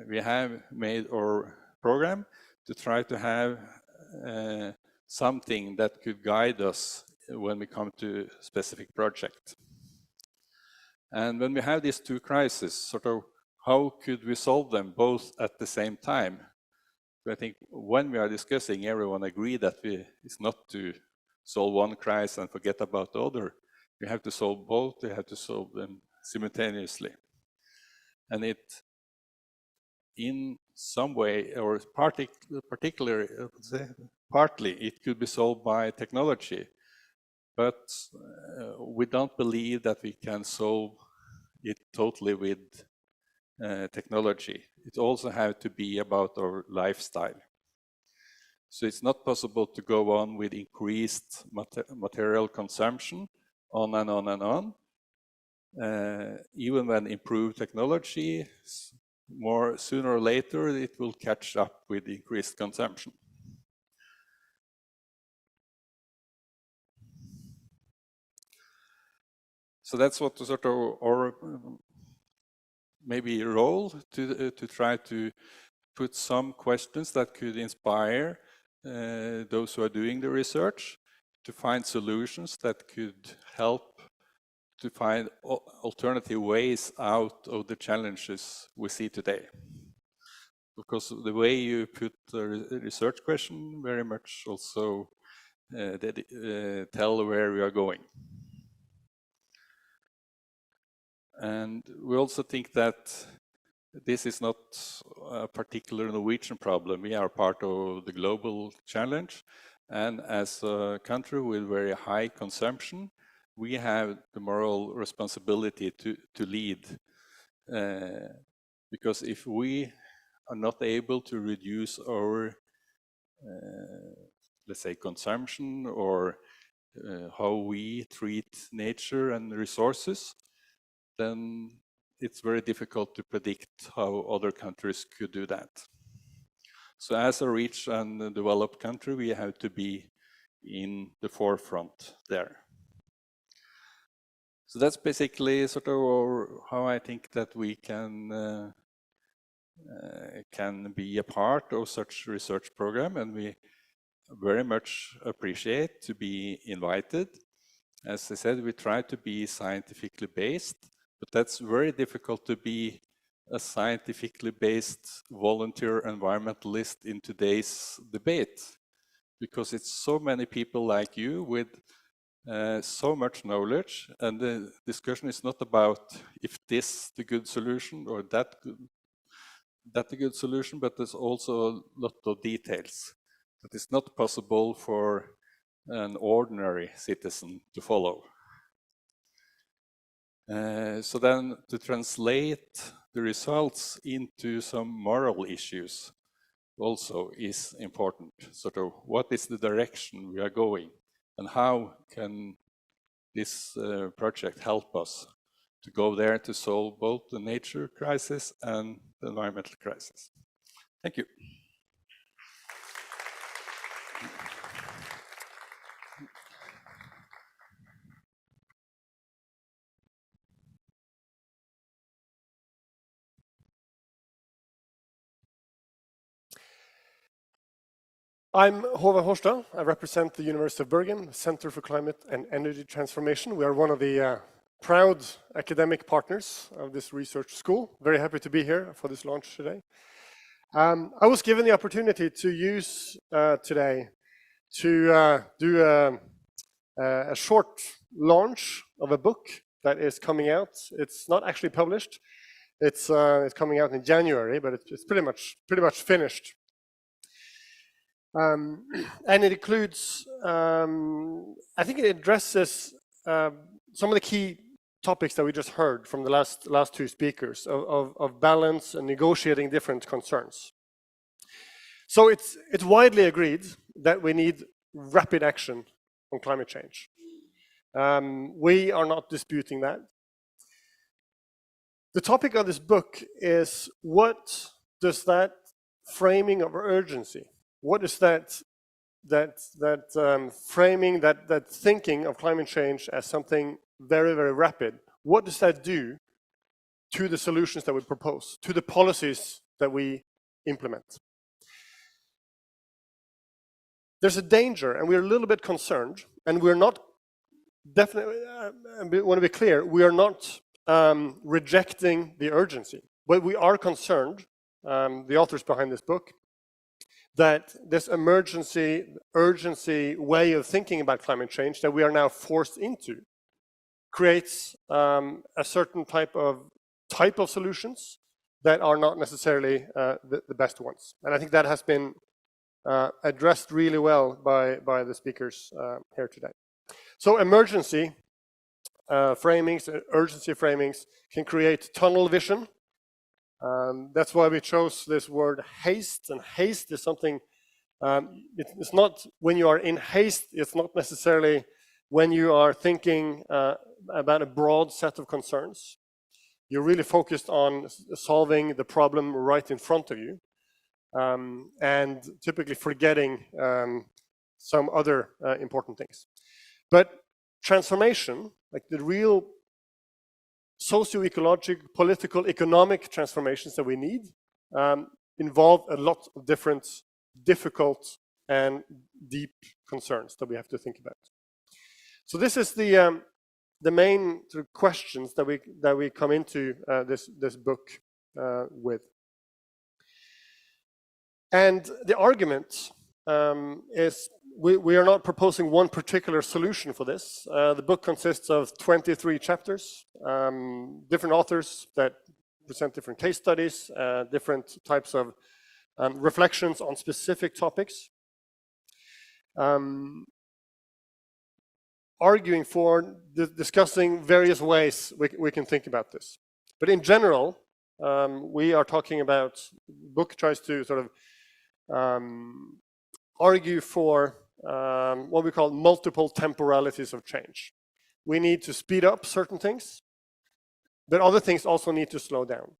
we have made our program to try to have something that could guide us when we come to specific project. And when we have these two crises, sort of, how could we solve them both at the same time? So I think when we are discussing, everyone agree that it's not to solve one crisis and forget about the other. We have to solve both, we have to solve them simultaneously. And it, in some way, or particularly, partly, it could be solved by technology. But we don't believe that we can solve it totally with technology. It also has to be about our lifestyle. So it's not possible to go on with increased material consumption, on and on and on. Even when improved technology, sooner or later, it will catch up with increased consumption. So that's what sort of our maybe role to try to put some questions that could inspire those who are doing the research to find solutions that could help to find alternative ways out of the challenges we see today. Because the way you put the research question very much also tell where we are going. And we also think that this is not a particular Norwegian problem. We are part of the global challenge. And as a country with very high consumption, we have the moral responsibility to lead. Because if we are not able to reduce our, let's say, consumption or how we treat nature and resources, then it's very difficult to predict how other countries could do that. So as a rich and developed country, we have to be in the forefront there. So that's basically sort of how I think that we can be a part of such research program, and we very much appreciate to be invited. As I said, we try to be scientifically based, but that's very difficult to be a scientifically based volunteer environmentalist in today's debate, because it's so many people like you with so much knowledge, and the discussion is not about if this the good solution or that a good solution, but there's also a lot of details that is not possible for an ordinary citizen to follow. So then to translate the results into some moral issues also is important. Sort of what is the direction we are going, and how can this project help us to go there to solve both the nature crisis and the environmental crisis. Thank you. I'm Håvard Horstad. I represent the University of Bergen Center for Climate and Energy Transformation. We are one of the proud academic partners of this research school. Very happy to be here for this launch today. I was given the opportunity to use today to do a short launch of a book that is coming out. It's not actually published. It's coming out in January, but it's pretty much finished. And it includes, I think it addresses some of the key topics that we just heard from the last two speakers of balance and negotiating different concerns. So it's widely agreed that we need rapid action on climate change. We are not disputing that. The topic of this book is, what does that framing of urgency, what is that framing, that thinking of climate change as something very, very rapid, what does that do to the solutions that we propose, to the policies that we implement? There's a danger, and we're a little bit concerned, and we're not definitely, I want to be clear, we are not rejecting the urgency, but we are concerned, the authors behind this book, that this urgency way of thinking about climate change that we are now forced into creates a certain type of solutions that are not necessarily the best ones. And I think that has been addressed really well by the speakers here today. So emergency framings, urgency framings can create tunnel vision. That's why we chose this word haste, and haste is something, it's not when you are in haste, it's not necessarily when you are thinking about a broad set of concerns. You're really focused on solving the problem right in front of you, and typically forgetting some other important things. But transformation, like the real socio-ecological, political, economic transformations that we need, involve a lot of different difficult and deep concerns that we have to think about. So this is the main sort of questions that we come into this book with. And the argument is we are not proposing one particular solution for this. The book consists of 23 chapters, different authors that present different case studies, different types of reflections on specific topics, arguing for discussing various ways we can think about this. But in general, we are talking about, the book tries to sort of argue for what we call multiple temporalities of change. We need to speed up certain things, but other things also need to slow down.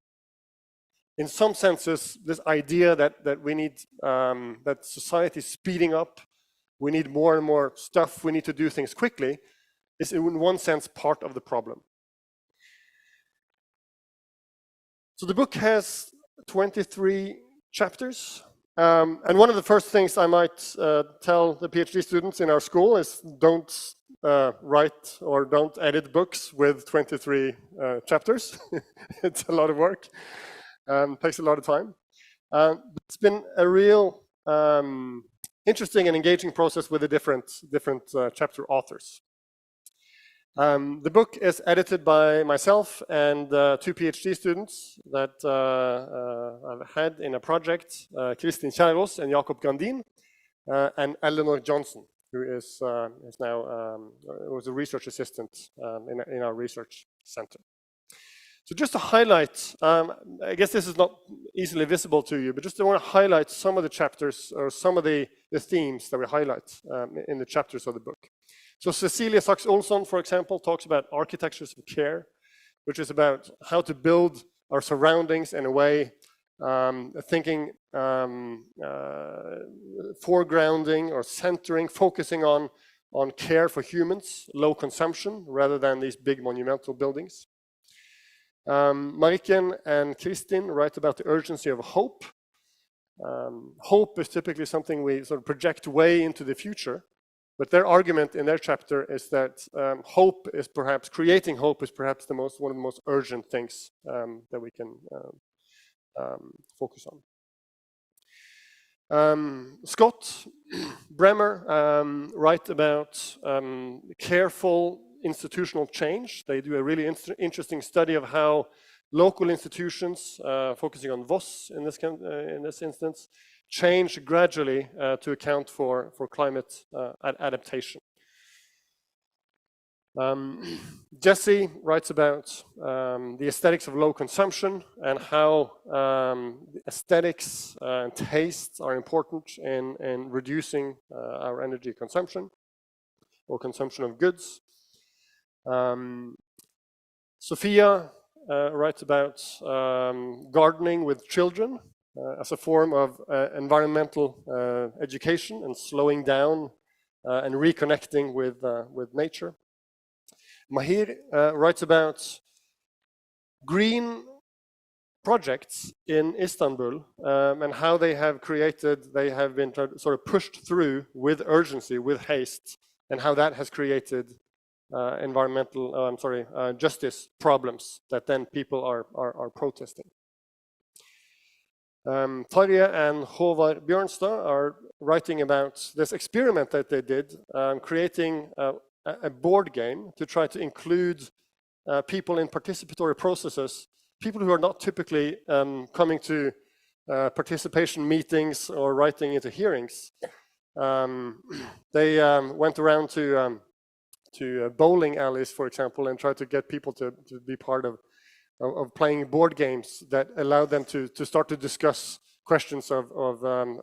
In some senses, this idea that we need, that society is speeding up, we need more and more stuff, we need to do things quickly, is in one sense part of the problem. So the book has 23 chapters. And one of the first things I might tell the PhD students in our school is don't write or don't edit books with 23 chapters. It's a lot of work, takes a lot of time. It's been a real interesting and engaging process with the different chapter authors. The book is edited by myself and 2 PhD students that I've had in a project, Kristin Kjærås and Jakob Gandin, and Eleanor Johnson, who is now was a research assistant in our research center. So just to highlight, I guess this is not easily visible to you, but just I want to highlight some of the chapters or some of the themes that we highlight in the chapters of the book. So Cecilia Sachs-Olsson, for example, talks about architectures of care, which is about how to build our surroundings in a way, thinking foregrounding or centering, focusing on care for humans, low consumption, rather than these big monumental buildings. Mariken and Kristin write about the urgency of hope. Hope is typically something we sort of project way into the future. But their argument in their chapter is that hope is perhaps, creating hope is perhaps one of the most urgent things that we can focus on. Scott Bremer write about careful institutional change. They do a really interesting study of how local institutions, focusing on Voss in this instance, change gradually to account for climate adaptation. Jesse writes about the aesthetics of low consumption and how aesthetics and tastes are important in reducing our energy consumption or consumption of goods. Sophia writes about gardening with children as a form of environmental education and slowing down and reconnecting with nature. Mahir writes about green projects in Istanbul and how they have been sort of pushed through with urgency, with haste, and how that has created justice problems that then people are protesting. Tarje and Håvard Bjørnstad are writing about this experiment that they did, creating a board game to try to include people in participatory processes, people who are not typically coming to participation meetings or writing into hearings. They went around to bowling alleys, for example, and tried to get people to be part of playing board games that allow them to start to discuss questions of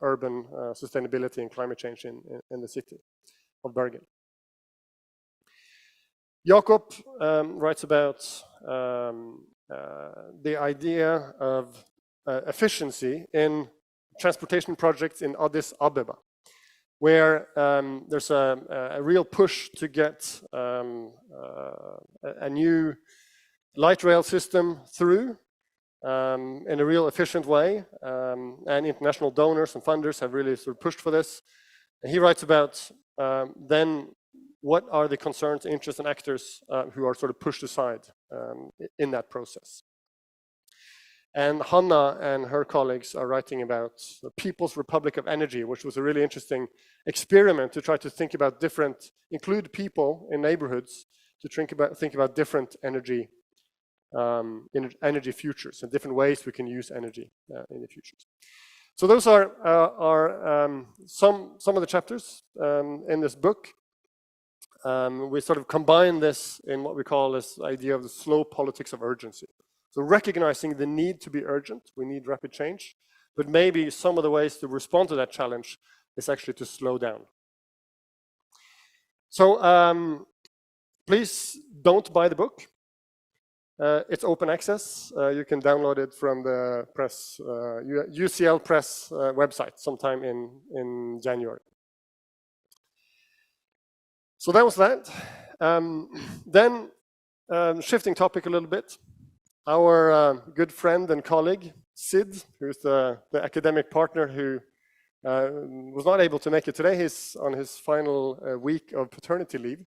urban sustainability and climate change in the city of Bergen. Jakob writes about the idea of efficiency in transportation projects in Addis Ababa, where there's a real push to get a new light rail system through, in a real efficient way, and international donors and funders have really sort of pushed for this. And he writes about then what are the concerns, interests, and actors who are sort of pushed aside in that process. And Hanna and her colleagues are writing about the People's Republic of Energy, which was a really interesting experiment to try to think about include people in neighborhoods to think about different energy futures and different ways we can use energy in the futures. So those are some of the chapters in this book. We sort of combine this in what we call this idea of the slow politics of urgency. So recognizing the need to be urgent, we need rapid change, but maybe some of the ways to respond to that challenge is actually to slow down. So please don't buy the book. It's open access. You can download it from the press, UCL Press website sometime in January. So that was that. Then shifting topic a little bit, our good friend and colleague, Sid, who's the academic partner who was not able to make it today. He's on his final week of paternity leave.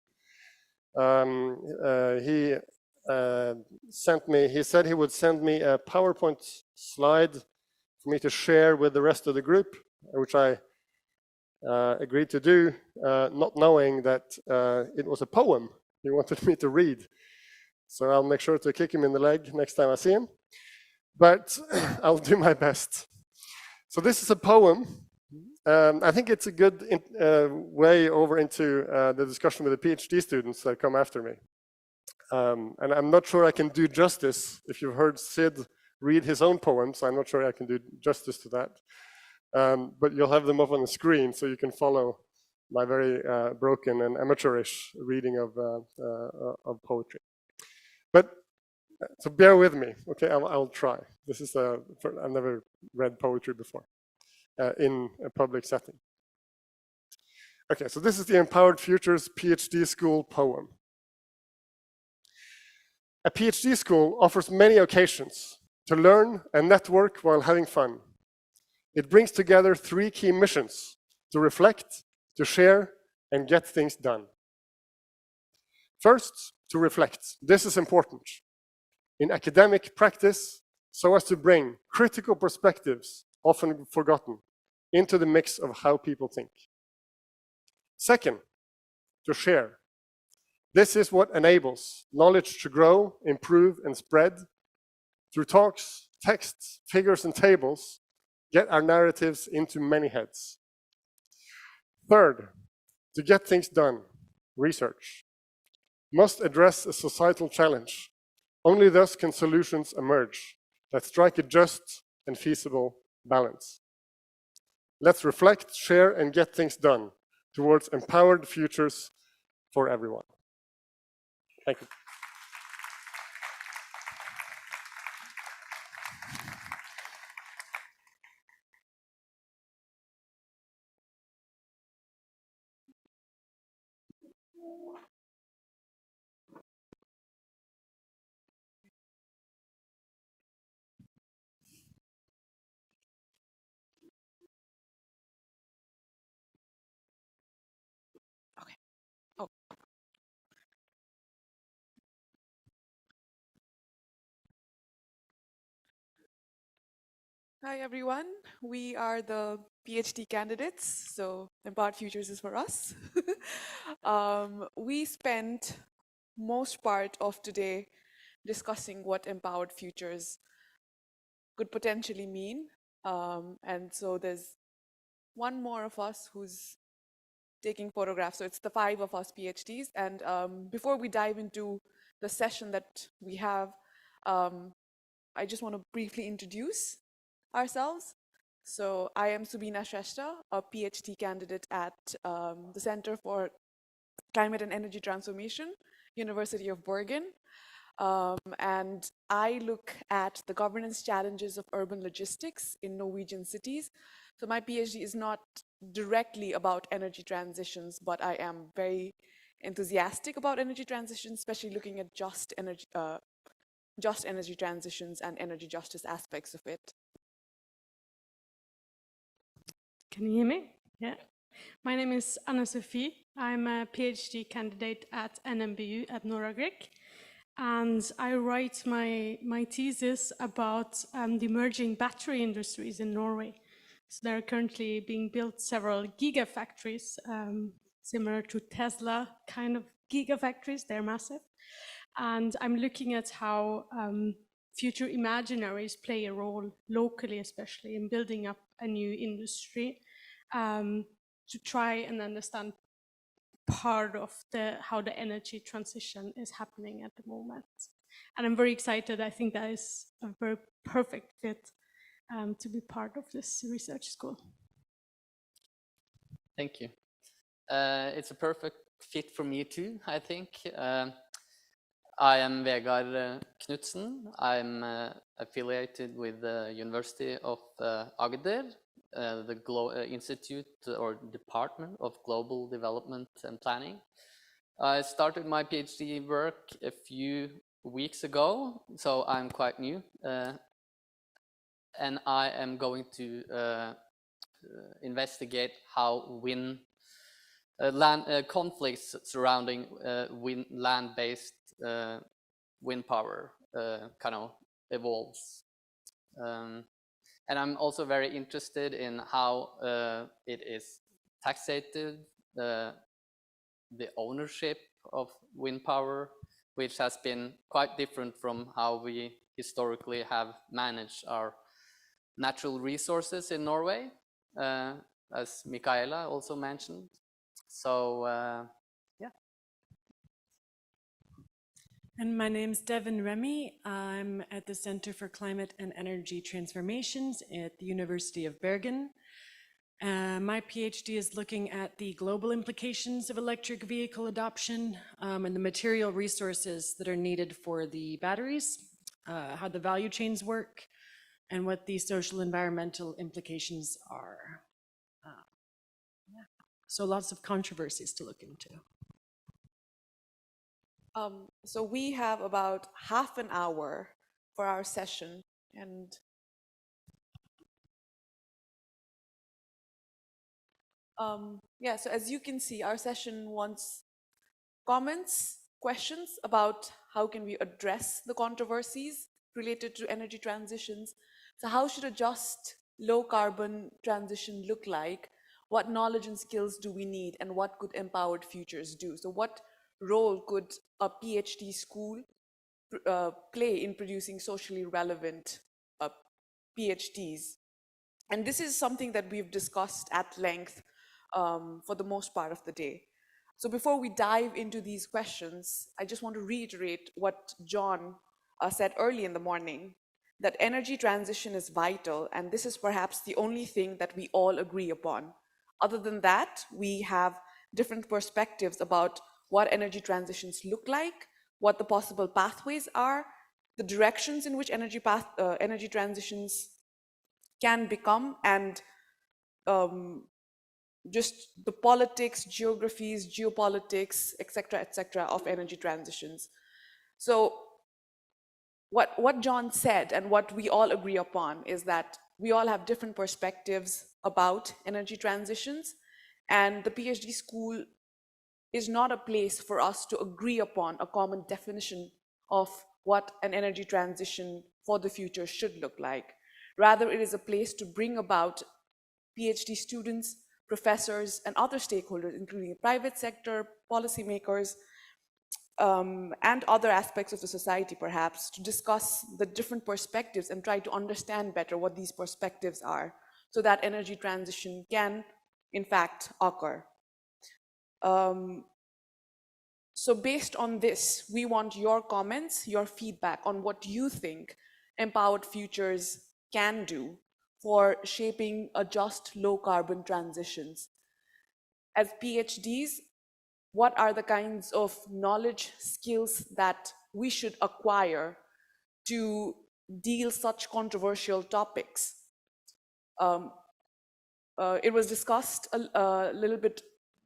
He said he would send me a PowerPoint slide for me to share with the rest of the group, which I agreed to do, not knowing that it was a poem he wanted me to read. So I'll make sure to kick him in the leg next time I see him, but I'll do my best. So this is a poem. I think it's a good way over into the discussion with the PhD students that come after me. And I'm not sure I can do justice. If you've heard Sid read his own poems, I'm not sure I can do justice to that. But you'll have them up on the screen so you can follow my very broken and amateurish reading of poetry. But so bear with me, okay? I'll try. This is I've never read poetry before in a public setting. Okay, so this is the Empowered Futures PhD School poem. A PhD school offers many occasions to learn and network while having fun. It brings together 3 key missions: to reflect, to share, and get things done. First, to reflect. This is important in academic practice, so as to bring critical perspectives, often forgotten, into the mix of how people think. Second, to share. This is what enables knowledge to grow, improve, and spread. Through talks, texts, figures, and tables, get our narratives into many heads. Third, to get things done, research must address a societal challenge. Only thus can solutions emerge that strike a just and feasible balance. Let's reflect, share, and get things done towards empowered futures for everyone. Thank you. Hi, everyone. We are the PhD candidates, so Empowered Futures is for us. We spent most part of today discussing what Empowered Futures could potentially mean. And so there's one more of us who's taking photographs. So it's the 5 of us PhDs. And before we dive into the session that we have, I just want to briefly introduce ourselves. So I am Subina Shrestha, a PhD candidate at the Center for Climate and Energy Transformation, University of Bergen. And I look at the governance challenges of urban logistics in Norwegian cities. So my PhD is not directly about energy transitions, but I am very enthusiastic about energy transitions, especially looking at just energy, just energy transitions and energy justice aspects of it. Can you hear me? Yeah. My name is Anna-Sophie. I'm a PhD candidate at nmbu at Noragrik. And I write my thesis about the emerging battery industries in Norway. So there are currently being built several gigafactories, similar to Tesla kind of gigafactories. They're massive. And I'm looking at how future imaginaries play a role locally, especially in building up a new industry, to try and understand part of how the energy transition is happening at the moment. And I'm very excited. I think that is a very perfect fit to be part of this research school. Thank you. It's a perfect fit for me too, I think. I am Vegard Knudsen. I'm affiliated with the University of Agder, the Institute or Department of Global Development and Planning. I started my PhD work a few weeks ago, so I'm quite new. And I am going to investigate how conflicts surrounding land-based wind power kind of evolves. And I'm also very interested in how it is taxated, the ownership of wind power, which has been quite different from how we historically have managed our natural resources in Norway, as Michaela also mentioned. So, yeah. And my name's Devin Remy. I'm at the Center for Climate and Energy Transformations at the University of Bergen. My PhD is looking at the global implications of electric vehicle adoption and the material resources that are needed for the batteries, how the value chains work, and what the social environmental implications are. Yeah. So lots of controversies to look into. So we have about half an hour for our session, and yeah, so as you can see, our session wants comments, questions about how can we address the controversies related to energy transitions. So how should a just low carbon transition look like? What knowledge and skills do we need, and what could empowered futures do? So what role could a PhD school play in producing socially relevant PhDs? And this is something that we've discussed at length for the most part of the day. So before we dive into these questions, I just want to reiterate what John said early in the morning, that energy transition is vital, and this is perhaps the only thing that we all agree upon. Other than that, we have different perspectives about what energy transitions look like, what the possible pathways are, the directions in which energy transitions can become, and just the politics, geographies, geopolitics, etc., of energy transitions. So what John said and what we all agree upon is that we all have different perspectives about energy transitions, and the PhD school is not a place for us to agree upon a common definition of what an energy transition for the future should look like. Rather, it is a place to bring about PhD students, professors, and other stakeholders, including the private sector, policymakers, and other aspects of the society, perhaps, to discuss the different perspectives and try to understand better what these perspectives are, so that energy transition can, in fact, occur. So based on this, we want your comments, your feedback on what you think Empowered Futures can do for shaping a just low carbon transitions. As PhDs, what are the kinds of knowledge, skills that we should acquire to deal such controversial topics? It was discussed a little bit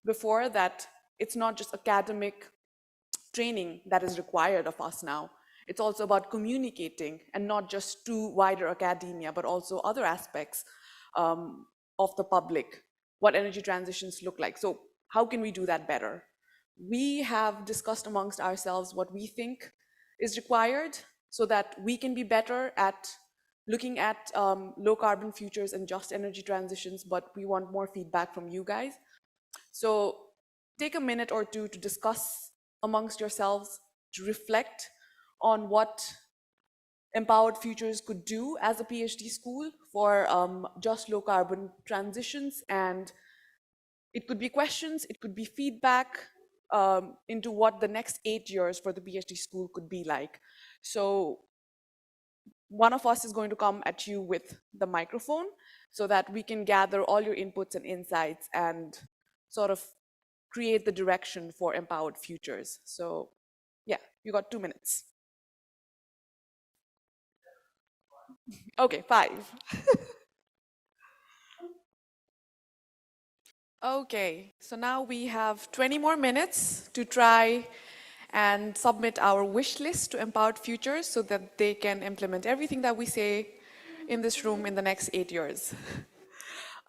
before that it's not just academic training that is required of us now. It's also about communicating, and not just to wider academia, but also other aspects of the public, what energy transitions look like. So how can we do that better? We have discussed amongst ourselves what we think is required so that we can be better at looking at low carbon futures and just energy transitions, but we want more feedback from you guys. So take a minute or two to discuss amongst yourselves, to reflect on what Empowered Futures could do as a PhD school for just low carbon transitions. And it could be questions, it could be feedback into what the next 8 years for the PhD school could be like. So one of us is going to come at you with the microphone so that we can gather all your inputs and insights and sort of create the direction for Empowered Futures. So yeah, you got 2 minutes. Okay, 5. Okay, so now we have 20 more minutes to try and submit our wish list to Empowered Futures so that they can implement everything that we say in this room in the next 8 years.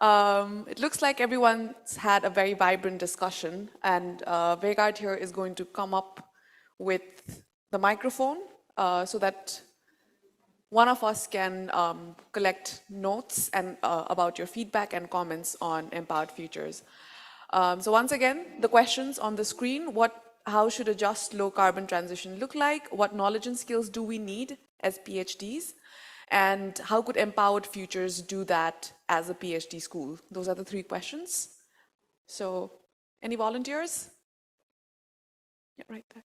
It looks like everyone's had a very vibrant discussion, and Vegard here is going to come up with the microphone so that one of us can collect notes and about your feedback and comments on Empowered Futures. So once again, the questions on the screen: how should a just low carbon transition look like? What knowledge and skills do we need as PhDs? And how could Empowered Futures do that as a PhD school? Those are the 3 questions. So any volunteers? Yeah, right there.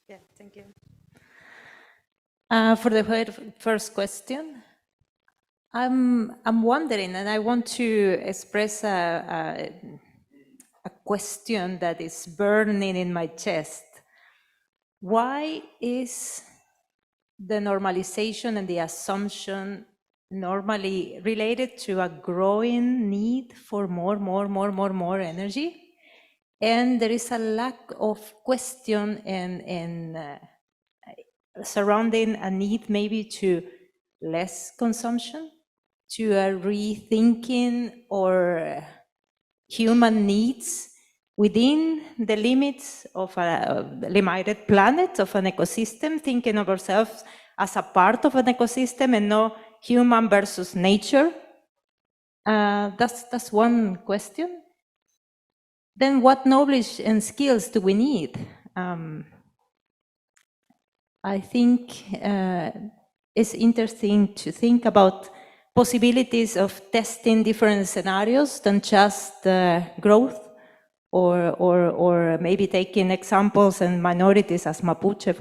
Yeah, thank you. For the first question, I'm wondering, and I want to express a question that is burning in my chest. Why is the normalization and the assumption normally related to a growing need for more energy? And there is a lack of question and surrounding a need maybe to less consumption, to a rethinking or human needs within the limits of a limited planet, of an ecosystem, thinking of ourselves as a part of an ecosystem and not human versus nature. That's one question. Then what knowledge and skills do we need? I think it's interesting to think about possibilities of testing different scenarios than just growth, or maybe taking examples and minorities as Mapuche,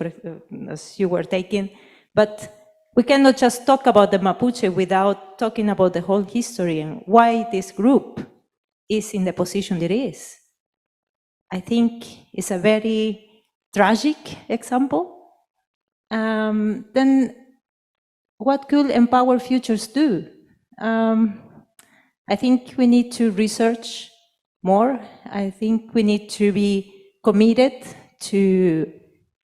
as you were taking. But we cannot just talk about the Mapuche without talking about the whole history and why this group is in the position it is. I think it's a very tragic example. Then what could Empowered Futures do? I think we need to research more. I think we need to be committed to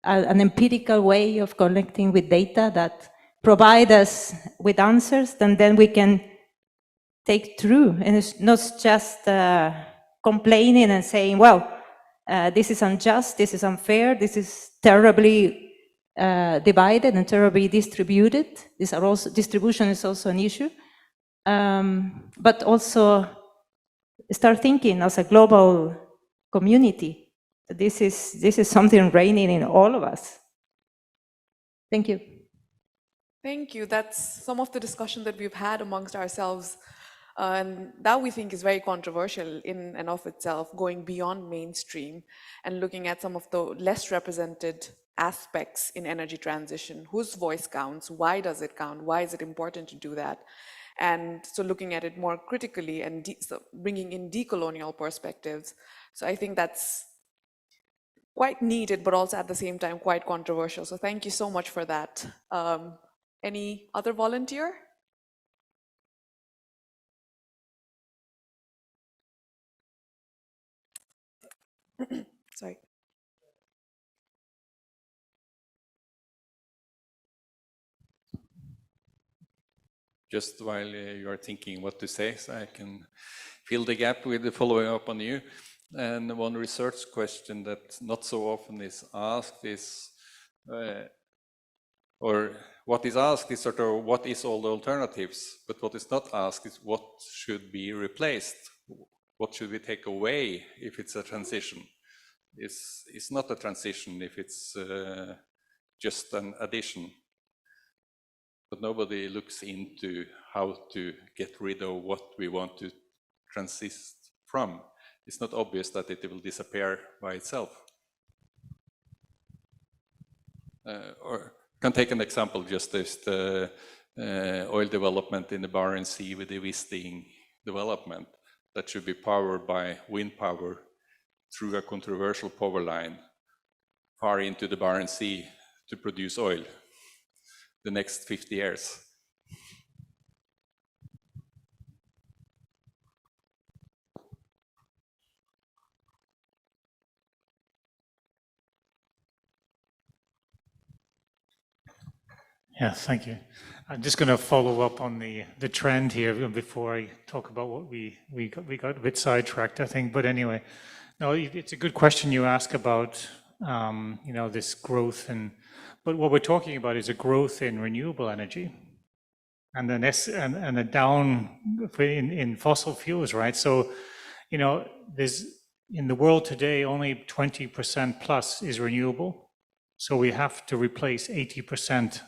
an empirical way of connecting with data that provide us with answers, and then we can take through. And it's not just complaining and saying, well, this is unjust, this is unfair, this is terribly divided and terribly distributed. Distribution is also an issue. But also start thinking as a global community. This is something reigning in all of us. Thank you. Thank you. That's some of the discussion that we've had amongst ourselves. And that we think is very controversial in and of itself, going beyond mainstream and looking at some of the less represented aspects in energy transition. Whose voice counts? Why does it count? Why is it important to do that? And so looking at it more critically and so bringing in decolonial perspectives. So I think that's quite needed, but also at the same time quite controversial. So thank you so much for that. Any other volunteer? Sorry. Just while you are thinking what to say, so I can fill the gap with the following up on you. And one research question that not so often is asked is, or what is asked is sort of what is all the alternatives, but what is not asked is what should be replaced, what should we take away if it's a transition. It's not a transition if it's just an addition. But nobody looks into how to get rid of what we want to transist from. It's not obvious that it will disappear by itself. Or can take an example, just as the oil development in the Barents Sea with the Wisting development that should be powered by wind power through a controversial power line far into the Barents Sea to produce oil the next 50 years. Yeah, thank you. I'm just going to follow up on the trend here before I talk about what we got a bit sidetracked, I think. But anyway, no, it's a good question you ask about this growth, but what we're talking about is a growth in renewable energy, and then and a down in fossil fuels, right? So, there's in the world today only 20% plus is renewable, so we have to replace 80%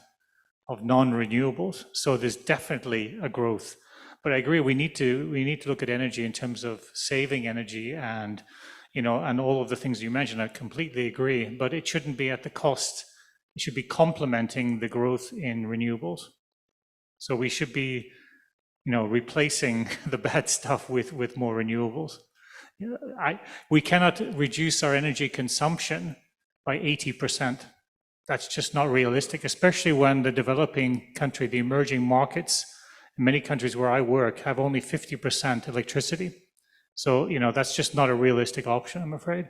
of non-renewables. So there's definitely a growth. But I agree, we need to look at energy in terms of saving energy and and all of the things you mentioned. I completely agree, but it shouldn't be at the cost. It should be complementing the growth in renewables. So we should be replacing the bad stuff with more renewables. We cannot reduce our energy consumption by 80%. That's just not realistic, especially when the developing country, the emerging markets, in many countries where I work, have only 50% electricity. So, that's just not a realistic option, I'm afraid.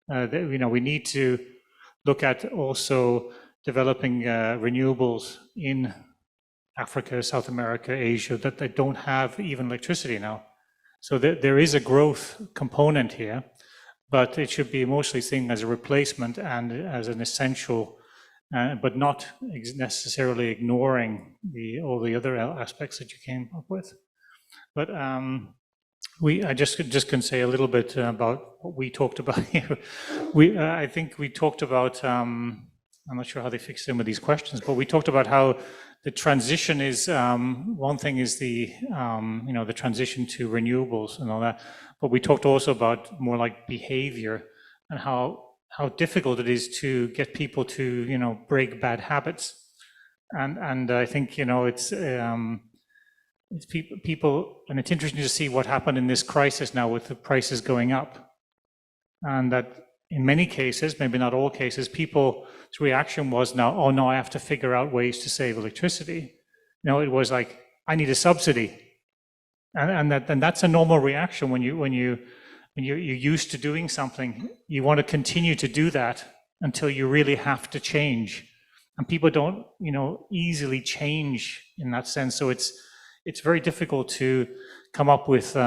We need to look at also developing renewables in Africa, South America, Asia, that they don't have even electricity now. So there is a growth component here, but it should be mostly seen as a replacement and as an essential, but not necessarily ignoring all the other aspects that you came up with. But I just can say a little bit about what we talked about here. I think we talked about, I'm not sure how they fix some of these questions, but we talked about how the transition is, one thing is the transition to renewables and all that, but we talked also about more like behavior and how difficult it is to get people to, break bad habits. And I think, it's people, and it's interesting to see what happened in this crisis now with the prices going up. And that in many cases, maybe not all cases, people's reaction was now, oh no, I have to figure out ways to save electricity. It was like, I need a subsidy. And that's a normal reaction when you're used to doing something. You want to continue to do that until you really have to change. And people don't, easily change in that sense. So it's very difficult to come up with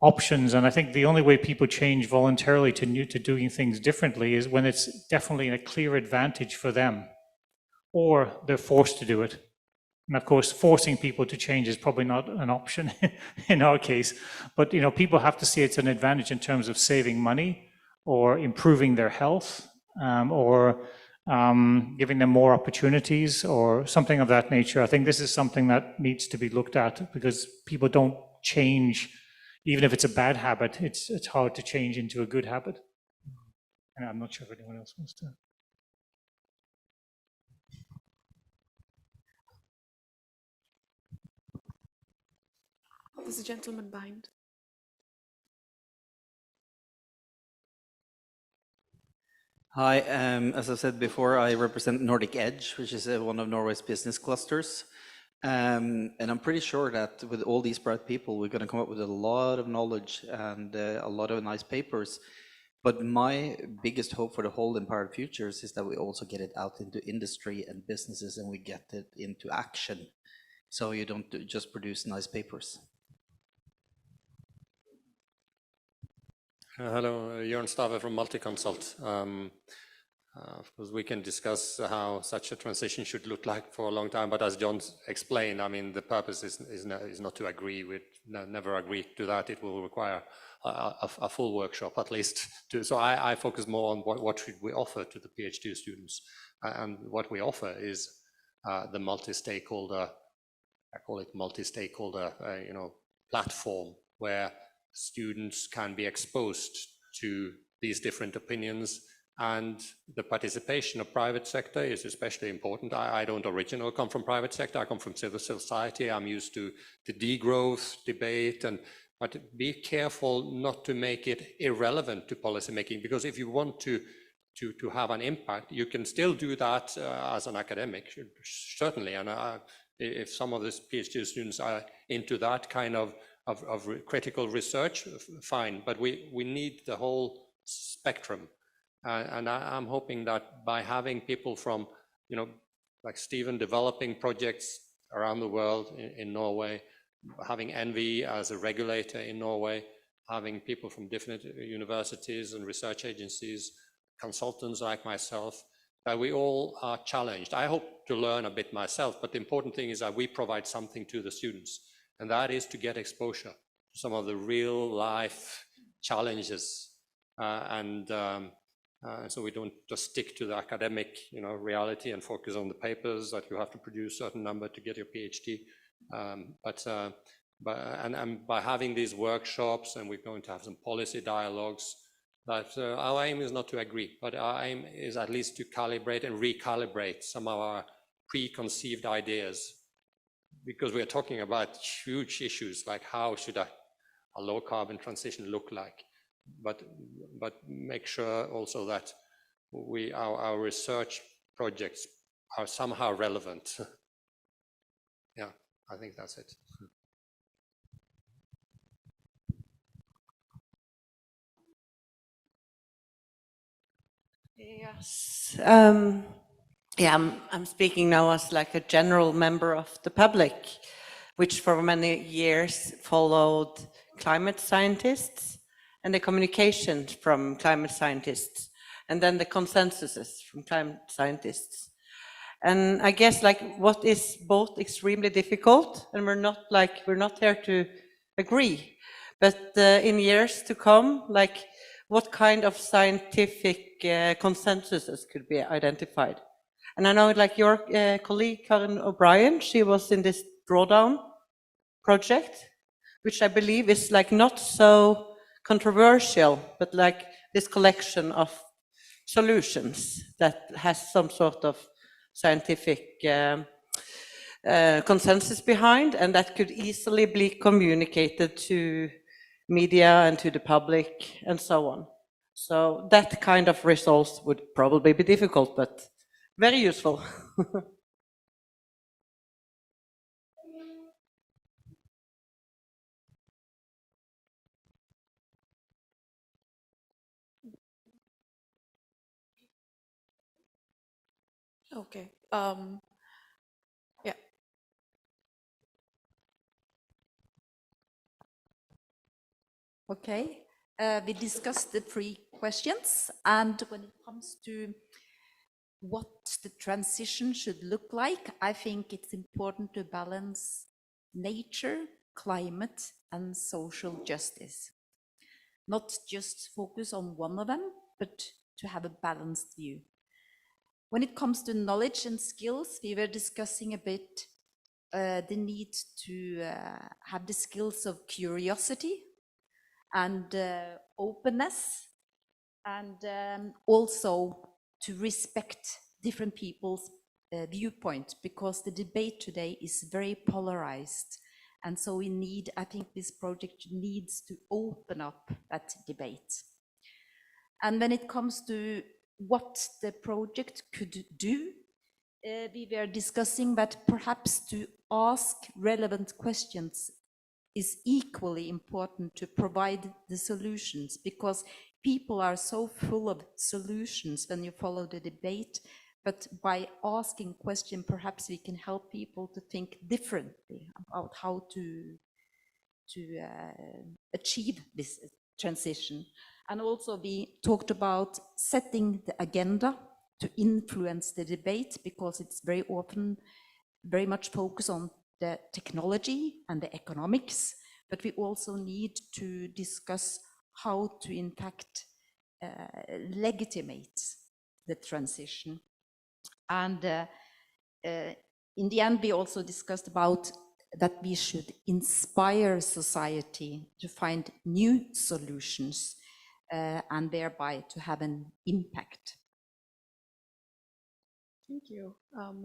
options. And I think the only way people change voluntarily to doing things differently is when it's definitely a clear advantage for them, or they're forced to do it. And of course, forcing people to change is probably not an option in our case. But people have to see it's an advantage in terms of saving money, or improving their health, or giving them more opportunities, or something of that nature. I think this is something that needs to be looked at, because people don't change. Even if it's a bad habit, it's hard to change into a good habit. And I'm not sure if anyone else wants to. There's a gentleman behind. Hi, as I said before, I represent Nordic Edge, which is one of Norway's business clusters. And I'm pretty sure that with all these bright people, we're going to come up with a lot of knowledge and a lot of nice papers. But my biggest hope for the whole Empowered Futures is that we also get it out into industry and businesses, and we get it into action. So you don't just produce nice papers. Hello, Jørn Stave from Multiconsult. Of course, we can discuss how such a transition should look like for a long time, but as John explained, I mean, the purpose is not to agree with, never agree to that. It will require a full workshop at least. So I focus more on what should we offer to the PhD students, and what we offer is the multi-stakeholder, I call it multi-stakeholder, platform where students can be exposed to these different opinions, and the participation of private sector is especially important. I don't originally come from private sector. I come from civil society. I'm used to the degrowth debate, but be careful not to make it irrelevant to policy making, because if you want to have an impact, you can still do that as an academic, certainly. And if some of these PhD students are into that kind of critical research, fine. But we need the whole spectrum. And I'm hoping that by having people from, like Stephen, developing projects around the world in Norway, having NV as a regulator in Norway, having people from different universities and research agencies, consultants like myself, that we all are challenged. I hope to learn a bit myself, but the important thing is that we provide something to the students, and that is to get exposure to some of the real life challenges, so we don't just stick to the academic, reality and focus on the papers that you have to produce a certain number to get your PhD. And by having these workshops, and we're going to have some policy dialogues, that our aim is not to agree, but our aim is at least to calibrate and recalibrate some of our preconceived ideas, because we're talking about huge issues like how should a low carbon transition look like, but make sure also that our research projects are somehow relevant. Yeah, I think that's it. Yes. I'm speaking now as like a general member of the public, which for many years followed climate scientists and the communications from climate scientists, and then the consensuses from climate scientists. And I guess like what is both extremely difficult, and we're not here to agree, but in years to come, like what kind of scientific consensuses could be identified. And I know like your colleague Karen O'Brien, she was in this drawdown project, which I believe is like not so controversial, but like this collection of solutions that has some sort of scientific consensus behind, and that could easily be communicated to media and to the public and so on. So that kind of results would probably be difficult, but very useful. Okay. Yeah. Okay. We discussed the 3 questions, and when it comes to what the transition should look like, I think it's important to balance nature, climate, and social justice. Not just focus on one of them, but to have a balanced view. When it comes to knowledge and skills, we were discussing a bit the need to have the skills of curiosity and openness, and also to respect different people's viewpoint, because the debate today is very polarized. And so we need, I think this project needs to open up that debate. And when it comes to what the project could do, we were discussing that perhaps to ask relevant questions is equally important to provide the solutions, because people are so full of solutions when you follow the debate, but by asking questions, perhaps we can help people to think differently about how to achieve this transition. And also we talked about setting the agenda to influence the debate, because it's very often very much focused on the technology and the economics, but we also need to discuss how to in fact legitimate the transition. And in the end, we also discussed about that we should inspire society to find new solutions and thereby to have an impact. Thank you.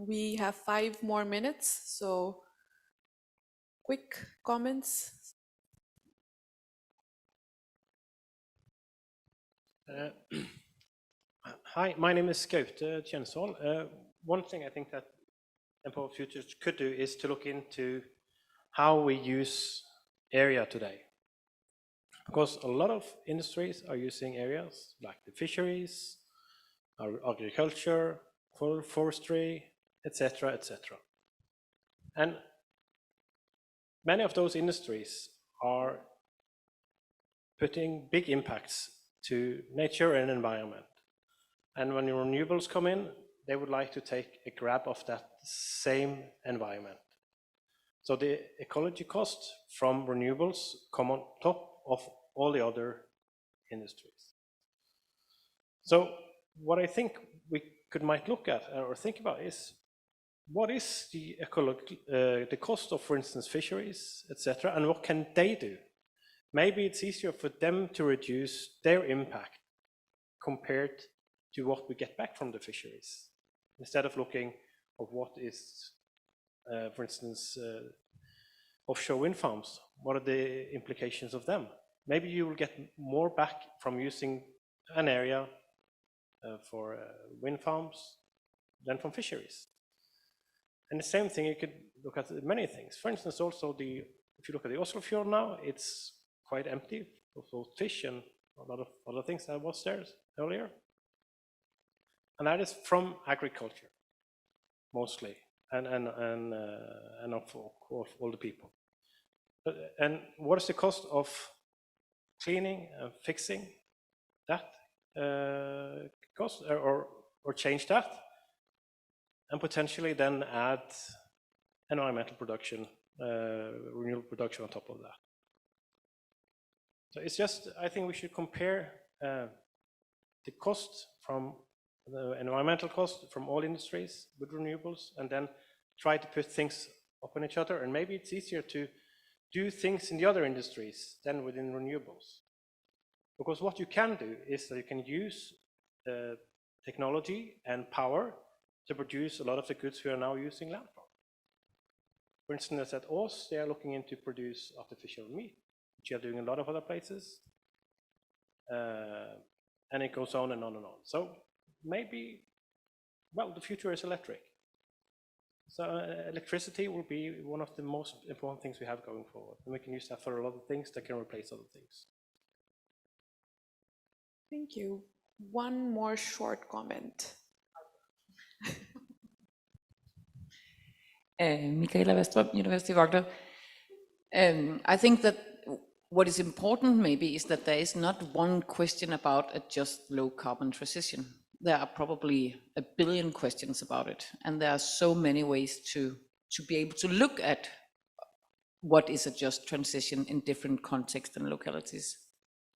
We have 5 more minutes, so quick comments. Hi, my name is Gaute Kjensvold. One thing I think that Empowered Futures could do is to look into how we use area today. Because a lot of industries are using areas like the fisheries, agriculture, forestry, etc., etc. And many of those industries are putting big impacts to nature and environment. And when your renewables come in, they would like to take a grab of that same environment. So the ecology cost from renewables come on top of all the other industries. So what I think we might look at or think about is, what is the cost of, for instance, fisheries, etc., and what can they do? Maybe it's easier for them to reduce their impact compared to what we get back from the fisheries, instead of looking at what is, for instance, offshore wind farms. What are the implications of them? Maybe you will get more back from using an area for wind farms than from fisheries. And the same thing, you could look at many things. For instance, also if you look at the Oslo Fjord now, it's quite empty of both fish and a lot of other things that was there earlier. And that is from agriculture, mostly, and of all the people. And what is the cost of cleaning and fixing that cost, or change that, and potentially then add environmental production, renewable production on top of that. So it's just, I think we should compare the cost from the environmental cost from all industries with renewables, and then try to put things up on each other. And maybe it's easier to do things in the other industries than within renewables. Because what you can do is that you can use technology and power to produce a lot of the goods we are now using land for. For instance, at Ås, they are looking into produce artificial meat, which they are doing in a lot of other places. And it goes on and on and on. So maybe, well, the future is electric. So electricity will be one of the most important things we have going forward. And we can use that for a lot of things that can replace other things. Thank you. One more short comment. Michaela Westrup, University of Agder. I think that what is important maybe is that there is not one question about a just low carbon transition. There are probably 1 billion questions about it, and there are so many ways to be able to look at what is a just transition in different contexts and localities.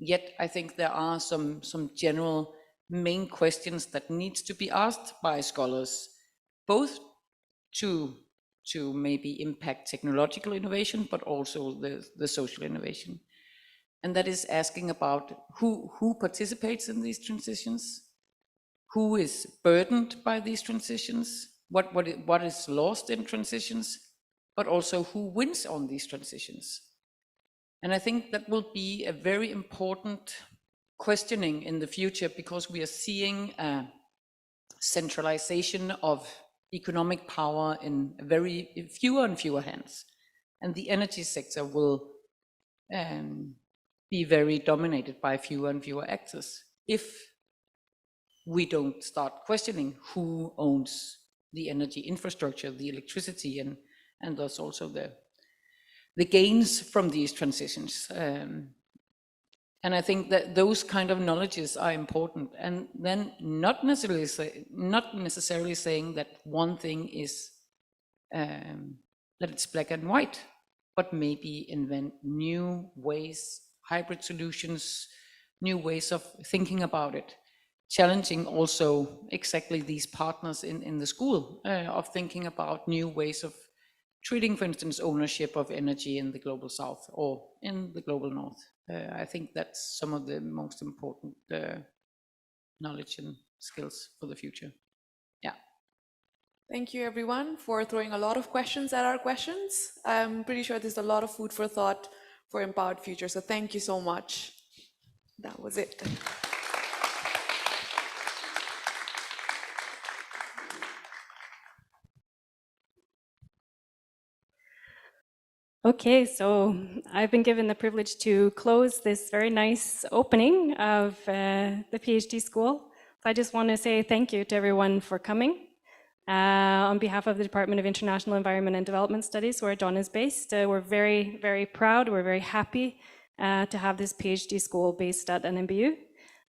Yet I think there are some general main questions that needs to be asked by scholars, both to maybe impact technological innovation, but also the social innovation. And that is asking about who participates in these transitions, who is burdened by these transitions, what is lost in transitions, but also who wins on these transitions. And I think that will be a very important questioning in the future, because we are seeing a centralization of economic power in fewer and fewer hands. And the energy sector will be very dominated by fewer and fewer actors if we don't start questioning who owns the energy infrastructure, the electricity, and thus also the gains from these transitions. And I think that those kind of knowledges are important. And then not necessarily saying that one thing is that it's black and white, but maybe invent new ways, hybrid solutions, new ways of thinking about it, challenging also exactly these partners in the school of thinking about new ways of treating, for instance, ownership of energy in the global south or in the global north. I think that's some of the most important knowledge and skills for the future. Yeah. Thank you everyone for throwing a lot of questions at our questions. I'm pretty sure there's a lot of food for thought for Empowered Future, so thank you so much. That was it. Okay, so I've been given the privilege to close this very nice opening of the PhD school. So I just want to say thank you to everyone for coming. On behalf of the Department of International Environment and Development Studies, where John is based, we're very, very proud, we're very happy to have this PhD school based at nmbu.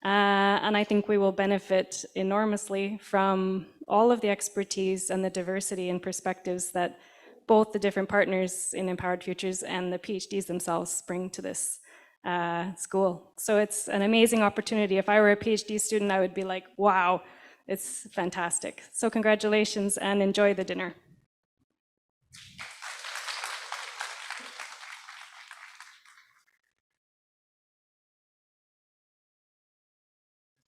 And I think we will benefit enormously from all of the expertise and the diversity and perspectives that both the different partners in Empowered Futures and the PhDs themselves bring to this school. So it's an amazing opportunity. If I were a PhD student, I would be like, wow, it's fantastic. So congratulations and enjoy the dinner.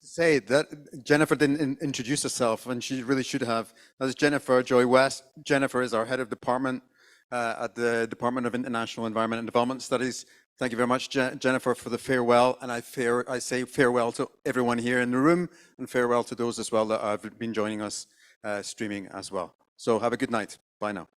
Say that Jennifer didn't introduce herself, and she really should have. That is Jennifer Joy West. Jennifer is our head of department at the Department of International Environment and Development Studies. Thank you very much, Jennifer, for the farewell. And I say farewell to everyone here in the room, and farewell to those as well that have been joining us streaming as well. So have a good night. Bye now.